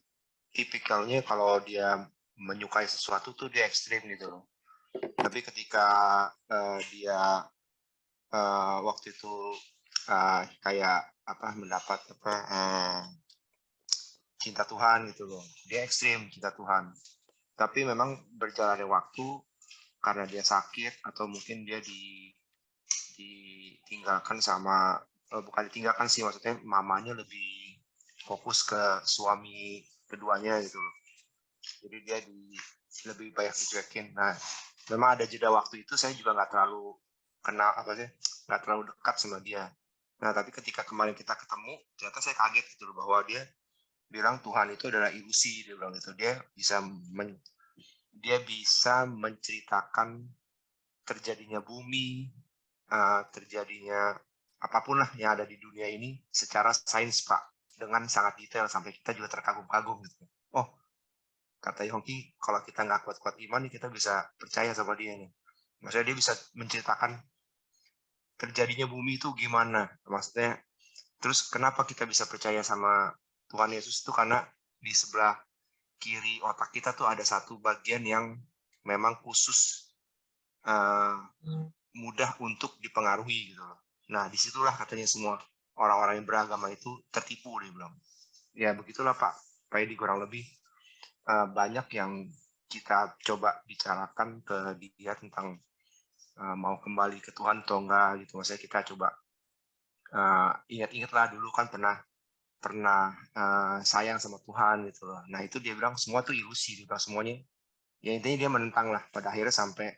tipikalnya kalau dia menyukai sesuatu tuh dia ekstrim gitu loh. Tapi ketika dia waktu itu kayak mendapat cinta Tuhan gitu loh, dia ekstrim cinta Tuhan. Tapi memang berjalannya waktu karena dia sakit atau mungkin dia ditinggalkan sama bukan ditinggalkan sih, maksudnya mamanya lebih fokus ke suami keduanya gitu loh. Jadi dia lebih banyak dicuekin. Nah, memang ada jeda waktu itu saya juga nggak terlalu kenal nggak terlalu dekat sama dia. Nah, tapi ketika kemarin kita ketemu, ternyata saya kaget gitu loh, bahwa dia bilang Tuhan itu adalah ilusi. Dia bilang itu dia bisa menceritakan terjadinya bumi, terjadinya apapun lah yang ada di dunia ini secara sains Pak, dengan sangat detail sampai kita juga terkagum-kagum gitu. Oh, kata Yongki, kalau kita nggak kuat-kuat iman nih, kita bisa percaya sama dia nih. Maksudnya dia bisa menceritakan terjadinya bumi itu gimana. Maksudnya, terus kenapa kita bisa percaya sama Tuhan Yesus itu karena di sebelah kiri otak kita tuh ada satu bagian yang memang khusus mudah untuk dipengaruhi gitu loh. Nah, disitulah katanya semua orang-orang yang beragama itu tertipu, dia bilang. Ya begitulah Pak Edi, kurang lebih banyak yang kita coba bicarakan ke dia tentang mau kembali ke Tuhan atau enggak gitu. Maksudnya kita coba ingat-ingatlah dulu kan pernah sayang sama Tuhan gitu loh. Nah itu dia bilang semua tuh ilusi, dia bilang semuanya. Ya intinya dia menentang lah. Pada akhirnya sampai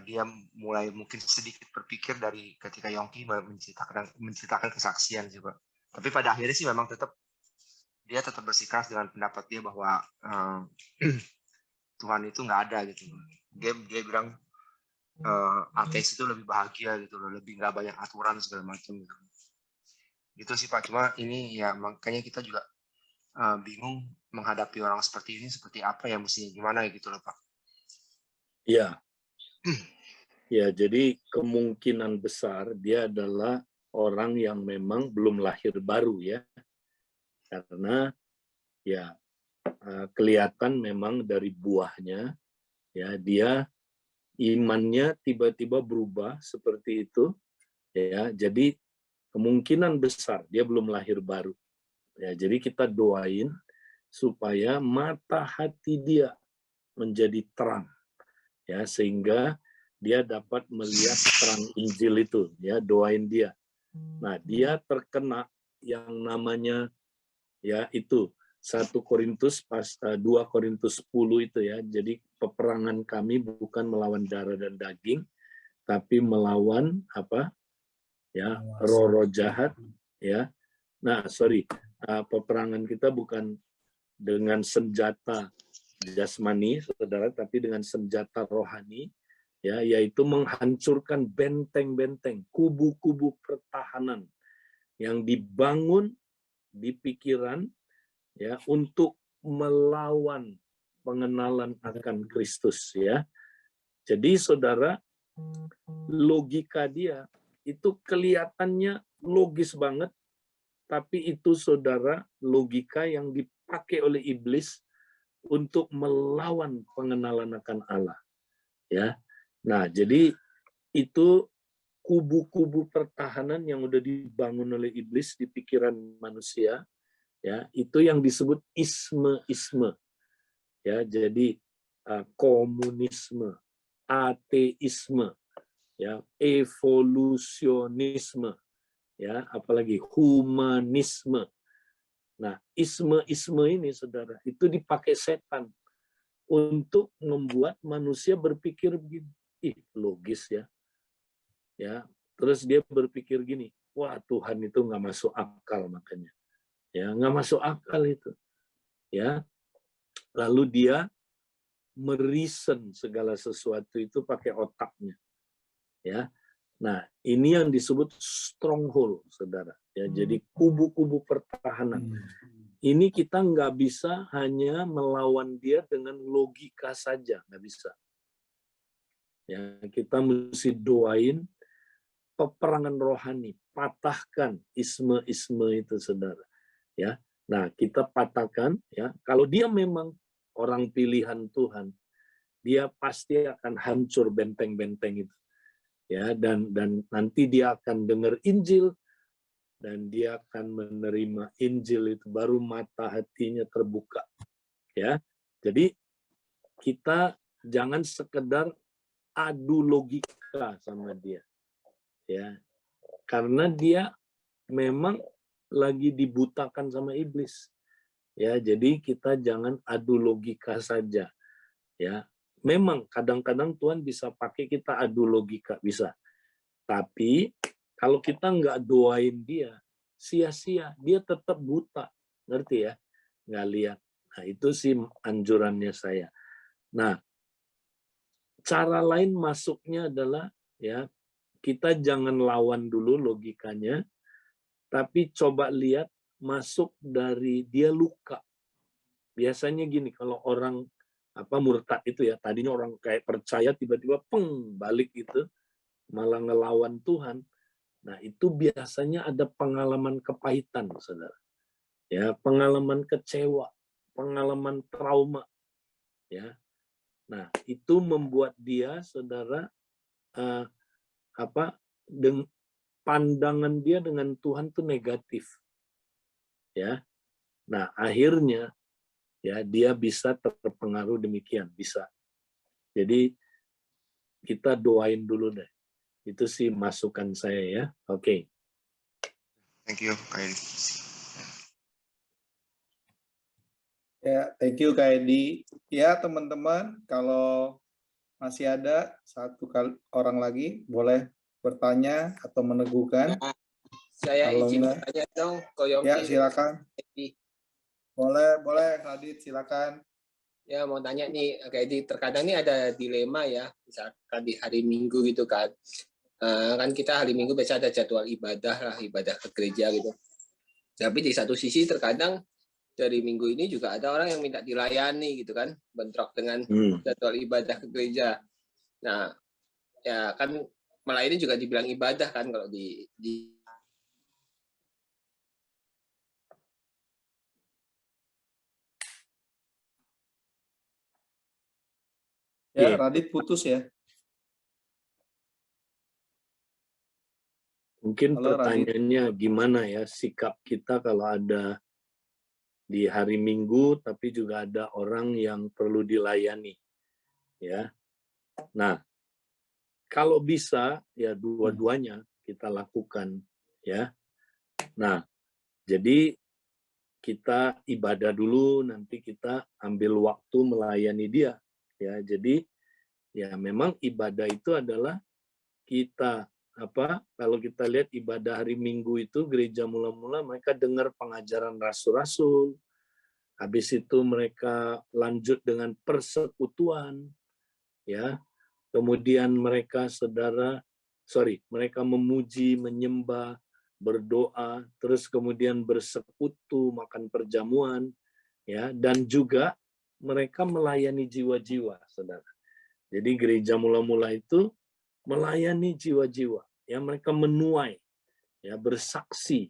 dia mulai mungkin sedikit berpikir dari ketika Yongki menceritakan kesaksian juga. Tapi pada akhirnya sih memang dia tetap bersikeras dengan pendapat dia bahwa Tuhan itu nggak ada gitu. Dia bilang ateis itu lebih bahagia gitu loh, lebih nggak banyak aturan segala macam gitu. Gitu sih Pak. Cuma ini ya makanya kita juga bingung menghadapi orang seperti ini, seperti apa ya, mesti gimana gitu loh Pak. Iya. Ya, jadi kemungkinan besar dia adalah orang yang memang belum lahir baru ya. Karena ya kelihatan memang dari buahnya ya, dia imannya tiba-tiba berubah seperti itu ya. Jadi kemungkinan besar dia belum lahir baru. Ya, jadi kita doain supaya mata hati dia menjadi terang ya, sehingga dia dapat melihat terang Injil itu ya, doain dia. Nah, dia terkena yang namanya ya itu 1 Korintus 2 Korintus 10 itu ya. Jadi peperangan kami bukan melawan darah dan daging, tapi melawan apa? Ya, roh-roh jahat ya. Nah, peperangan kita bukan dengan senjata jasmani, saudara, tapi dengan senjata rohani, ya, yaitu menghancurkan benteng-benteng, kubu-kubu pertahanan yang dibangun di pikiran, ya, untuk melawan pengenalan akan Kristus, ya. Jadi saudara, logika dia itu kelihatannya logis banget, tapi itu saudara logika yang dipakai oleh iblis untuk melawan pengenalan akan Allah, ya. Nah, jadi itu kubu-kubu pertahanan yang udah dibangun oleh iblis di pikiran manusia, ya, itu yang disebut isme-isme, ya. Jadi komunisme, ateisme, ya, evolusionisme, ya, apalagi humanisme. Nah, isme-isme ini, saudara, itu dipakai setan untuk membuat manusia berpikir begini, logis ya. Ya, terus dia berpikir gini, wah, Tuhan itu nggak masuk akal, makanya. Ya, nggak masuk akal itu. Ya, lalu dia merisen segala sesuatu itu pakai otaknya. Ya. Nah, ini yang disebut stronghold, saudara. Ya, jadi kubu-kubu pertahanan. Ini kita nggak bisa hanya melawan dia dengan logika saja, nggak bisa. Ya, kita mesti doain peperangan rohani, patahkan isme-isme itu, saudara. Ya, nah kita patahkan. Ya, kalau dia memang orang pilihan Tuhan, dia pasti akan hancur benteng-benteng itu. Ya, dan nanti dia akan dengar Injil dan dia akan menerima Injil itu, baru mata hatinya terbuka. Ya, jadi kita jangan sekedar adu logika sama dia, ya, karena dia memang lagi dibutakan sama iblis. Ya, jadi kita jangan adu logika saja. Ya, memang kadang-kadang Tuhan bisa pakai kita adu logika, bisa. Tapi kalau kita nggak doain dia, sia-sia, dia tetap buta, ngerti ya? Nggak lihat. Nah, itu sih anjurannya saya. Nah, cara lain masuknya adalah, ya, kita jangan lawan dulu logikanya, tapi coba lihat masuk dari dia luka. Biasanya gini, kalau orang murtad itu, ya, tadinya orang kayak percaya, tiba-tiba balik gitu, malah ngelawan Tuhan. Nah, itu biasanya ada pengalaman kepahitan, saudara. Ya, pengalaman kecewa, pengalaman trauma. Ya. Nah, itu membuat dia, saudara, pandangan dia dengan Tuhan tuh negatif. Ya. Nah, akhirnya, ya, dia bisa terpengaruh demikian, bisa. Jadi kita doain dulu deh. Itu sih masukan saya, ya. Oke. Thank you, Kak Edi. Ya, thank you Kak Edi. Ya, teman-teman, kalau masih ada orang lagi, boleh bertanya atau meneguhkan. Ya, saya kalau izin enggak, bertanya dong, Koyomki. Ya, silakan. Boleh, Radit, silakan. Ya, mau tanya nih, Kak Edi, terkadang nih ada dilema ya, misalkan di hari Minggu gitu kan. Kan kita hari Minggu biasa ada jadwal ibadah lah, ibadah ke gereja gitu. Tapi di satu sisi terkadang dari minggu ini juga ada orang yang minta dilayani gitu kan, bentrok dengan jadwal ibadah ke gereja. Nah, ya kan melayani juga dibilang ibadah kan kalau di Ya, Radit putus ya. Mungkin pertanyaannya gimana ya sikap kita kalau ada di hari Minggu tapi juga ada orang yang perlu dilayani, ya. Nah, kalau bisa ya dua-duanya kita lakukan, ya. Nah, jadi kita ibadah dulu, nanti kita ambil waktu melayani dia, ya. Jadi ya memang ibadah itu adalah kita kalau kita lihat ibadah hari Minggu itu gereja mula-mula mereka dengar pengajaran rasul-rasul, habis itu mereka lanjut dengan persekutuan, ya. Kemudian mereka mereka memuji, menyembah, berdoa, terus kemudian bersekutu, makan perjamuan, ya, dan juga mereka melayani jiwa-jiwa, saudara. Jadi gereja mula-mula itu melayani jiwa-jiwa, ya, mereka menuai, ya, bersaksi,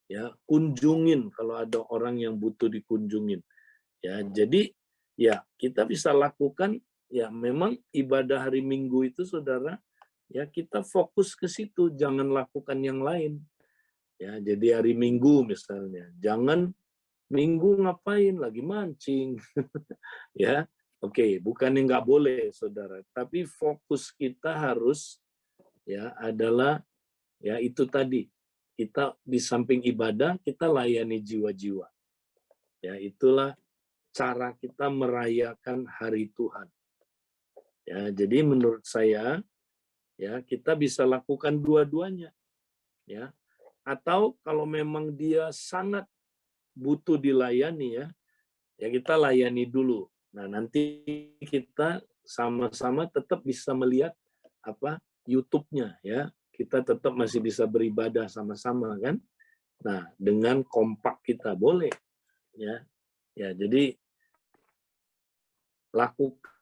ya, kunjungin kalau ada orang yang butuh dikunjungin, ya. Jadi ya kita bisa lakukan, ya, memang ibadah hari Minggu itu, saudara, ya, kita fokus ke situ, jangan lakukan yang lain, ya. Jadi hari Minggu misalnya, jangan Minggu ngapain lagi mancing, ya. Oke, bukannya nggak boleh, saudara, tapi fokus kita harus, ya, adalah, ya, itu tadi, kita di samping ibadah kita layani jiwa-jiwa, ya. Itulah cara kita merayakan hari Tuhan, ya. Jadi menurut saya, ya, kita bisa lakukan dua-duanya, ya. Atau kalau memang dia sangat butuh dilayani, ya kita layani dulu. Nah, nanti kita sama-sama tetap bisa melihat YouTube-nya, ya. Kita tetap masih bisa beribadah sama-sama, kan? Nah, dengan kompak kita boleh, ya. Ya, jadi lakukan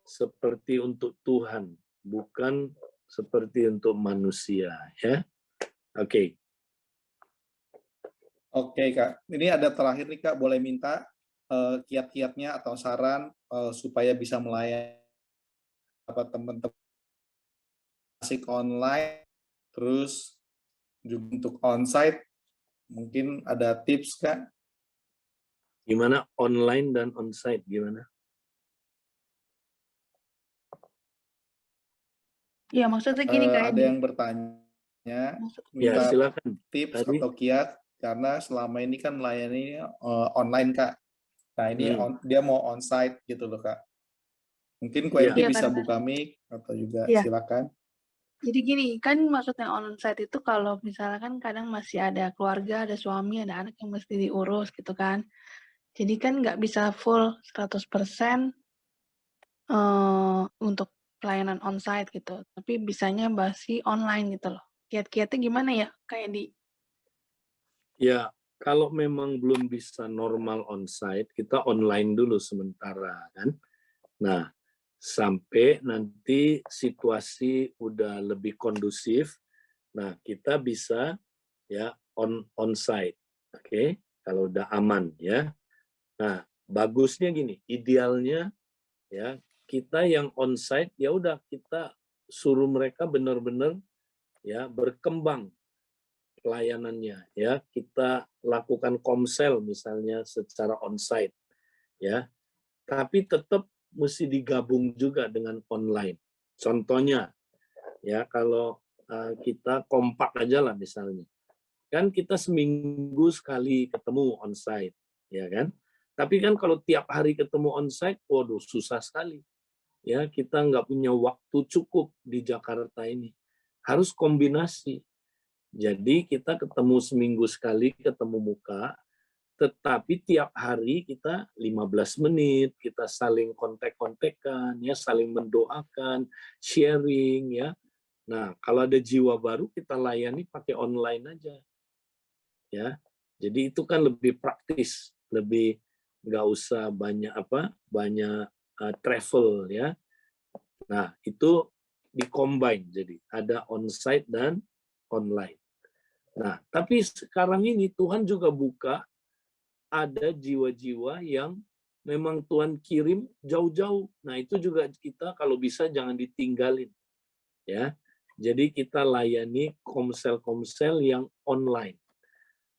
seperti untuk Tuhan, bukan seperti untuk manusia, ya. Oke. Oke, Kak. Ini ada terakhir nih, Kak. Boleh minta kiat-kiatnya atau saran supaya bisa melayani teman-teman asik online, terus juga untuk onsite, mungkin ada tips, Kak? Gimana online dan onsite, gimana? Ya, maksudnya gini, Kak. Ada yang bertanya, minta Ya, silakan. tips Tadi, atau kiat, karena selama ini kan melayani online, Kak. Nah, ini dia mau onsite gitu loh, Kak. Mungkin Iya. Kak bisa buka mic atau juga silakan. Jadi gini, kan maksudnya onsite itu kalau misalnya kan kadang masih ada keluarga, ada suami, ada anak yang mesti diurus gitu kan. Jadi kan nggak bisa full 100% untuk pelayanan onsite gitu. Tapi bisanya masih online gitu loh. Kiat-kiatnya gimana ya, kayak di? Ya, kalau memang belum bisa normal onsite, kita online dulu sementara, kan. Nah, sampai nanti situasi udah lebih kondusif, nah kita bisa, ya, onsite, oke? Kalau udah aman, ya. Nah, bagusnya gini, idealnya, ya, kita yang onsite, ya udah kita suruh mereka benar-benar, ya, berkembang pelayanannya, ya. Kita lakukan komsel misalnya secara onsite, ya. Tapi tetap mesti digabung juga dengan online. Contohnya, ya, kalau kita kompak aja lah misalnya. Kan kita seminggu sekali ketemu onsite, ya kan? Tapi kan kalau tiap hari ketemu onsite, waduh, susah sekali. Ya, kita nggak punya waktu cukup di Jakarta ini. Harus kombinasi. Jadi kita ketemu seminggu sekali, ketemu muka, tetapi tiap hari kita 15 menit, kita saling kontek-kontekan, ya, saling mendoakan, sharing, ya. Nah, kalau ada jiwa baru kita layani pakai online aja. Ya. Jadi itu kan lebih praktis, lebih nggak usah banyak travel, ya. Nah, itu di-combine, jadi ada onsite dan online. Nah, tapi sekarang ini Tuhan juga buka, ada jiwa-jiwa yang memang Tuhan kirim jauh-jauh. Nah, itu juga kita kalau bisa jangan ditinggalin, ya. Jadi kita layani komsel-komsel yang online,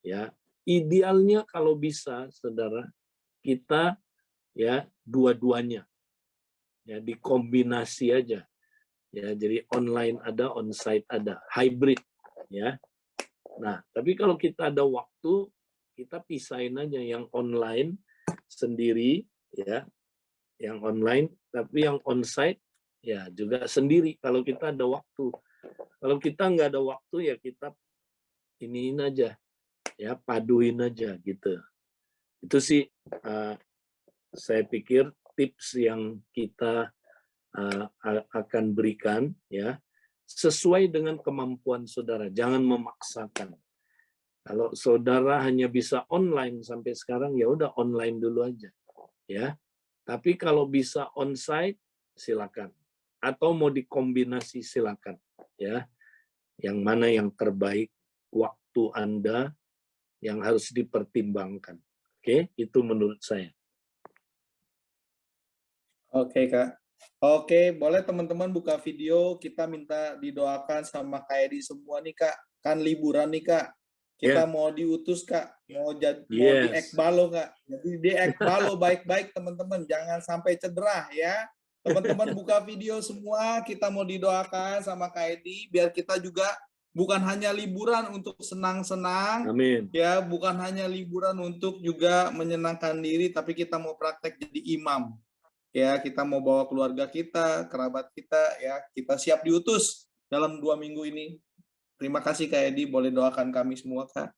ya. Idealnya kalau bisa, saudara, kita, ya, dua-duanya, ya, dikombinasi aja, ya. Jadi online ada, onsite ada, hybrid, ya. Nah, tapi kalau kita ada waktu, kita pisahin aja yang online sendiri, ya, yang online, tapi yang onsite, ya, juga sendiri kalau kita ada waktu. Kalau kita nggak ada waktu ya kita iniin aja, ya paduin aja gitu. Itu sih saya pikir tips yang kita akan berikan ya, sesuai dengan kemampuan saudara. Jangan memaksakan. Kalau saudara hanya bisa online sampai sekarang, ya udah online dulu aja, ya. Tapi kalau bisa onsite, silakan. Atau mau dikombinasi, silakan, ya. Yang mana yang terbaik, waktu Anda yang harus dipertimbangkan. Oke, itu menurut saya. Oke, Kak. Oke, boleh teman-teman buka video, kita minta didoakan sama Kak Edi semua nih, Kak. Kan liburan nih, Kak. Kita mau diutus, Kak. Mau di ekbalo, Kak. Jadi di ekbalo baik-baik, teman-teman. Jangan sampai cedera, ya. Teman-teman buka video semua, kita mau didoakan sama Kak Edi, biar kita juga bukan hanya liburan untuk senang-senang, ya, bukan hanya liburan untuk juga menyenangkan diri, tapi kita mau praktek jadi imam. Ya, kita mau bawa keluarga kita, kerabat kita, ya, kita siap diutus dalam 2 minggu ini. Terima kasih Kak Edi, boleh doakan kami semua, Kak.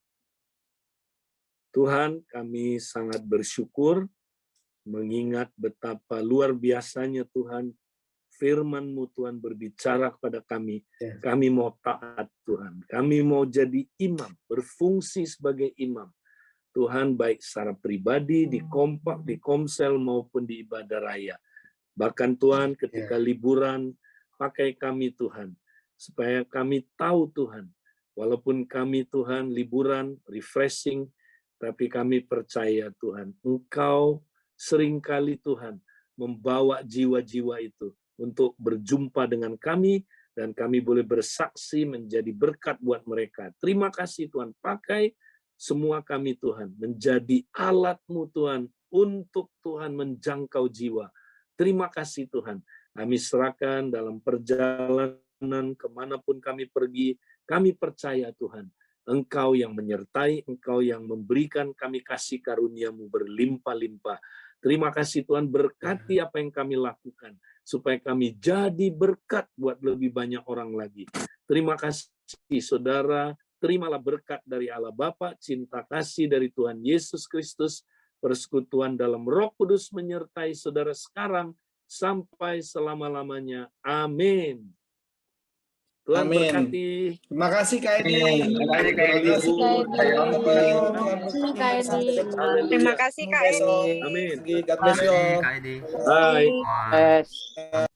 Tuhan, kami sangat bersyukur mengingat betapa luar biasanya Tuhan, firman-Mu Tuhan berbicara kepada kami. Kami mau taat Tuhan, kami mau jadi imam, berfungsi sebagai imam. Tuhan, baik secara pribadi, di kompak, di komsel, maupun di ibadah raya. Bahkan Tuhan, ketika liburan, pakai kami Tuhan, supaya kami tahu Tuhan, walaupun kami Tuhan liburan, refreshing, tapi kami percaya Tuhan, Engkau seringkali Tuhan membawa jiwa-jiwa itu untuk berjumpa dengan kami, dan kami boleh bersaksi menjadi berkat buat mereka. Terima kasih Tuhan, pakai semua kami Tuhan, menjadi alat-Mu Tuhan, untuk Tuhan menjangkau jiwa. Terima kasih Tuhan, kami serahkan dalam perjalanan kemanapun kami pergi, kami percaya Tuhan, Engkau yang menyertai, Engkau yang memberikan kami kasih karunia-Mu berlimpah-limpah. Terima kasih Tuhan, berkati apa yang kami lakukan, supaya kami jadi berkat buat lebih banyak orang lagi. Terima kasih saudara, terimalah berkat dari Allah Bapa, cinta kasih dari Tuhan Yesus Kristus, persekutuan dalam Roh Kudus menyertai saudara sekarang sampai selama-lamanya. Amin. Tuhan berkati. Terima kasih Kak Edi. Terima kasih Kak Edi. Terima kasih Kak Edi. Amin. God bless you all. Kak Edi. Bye.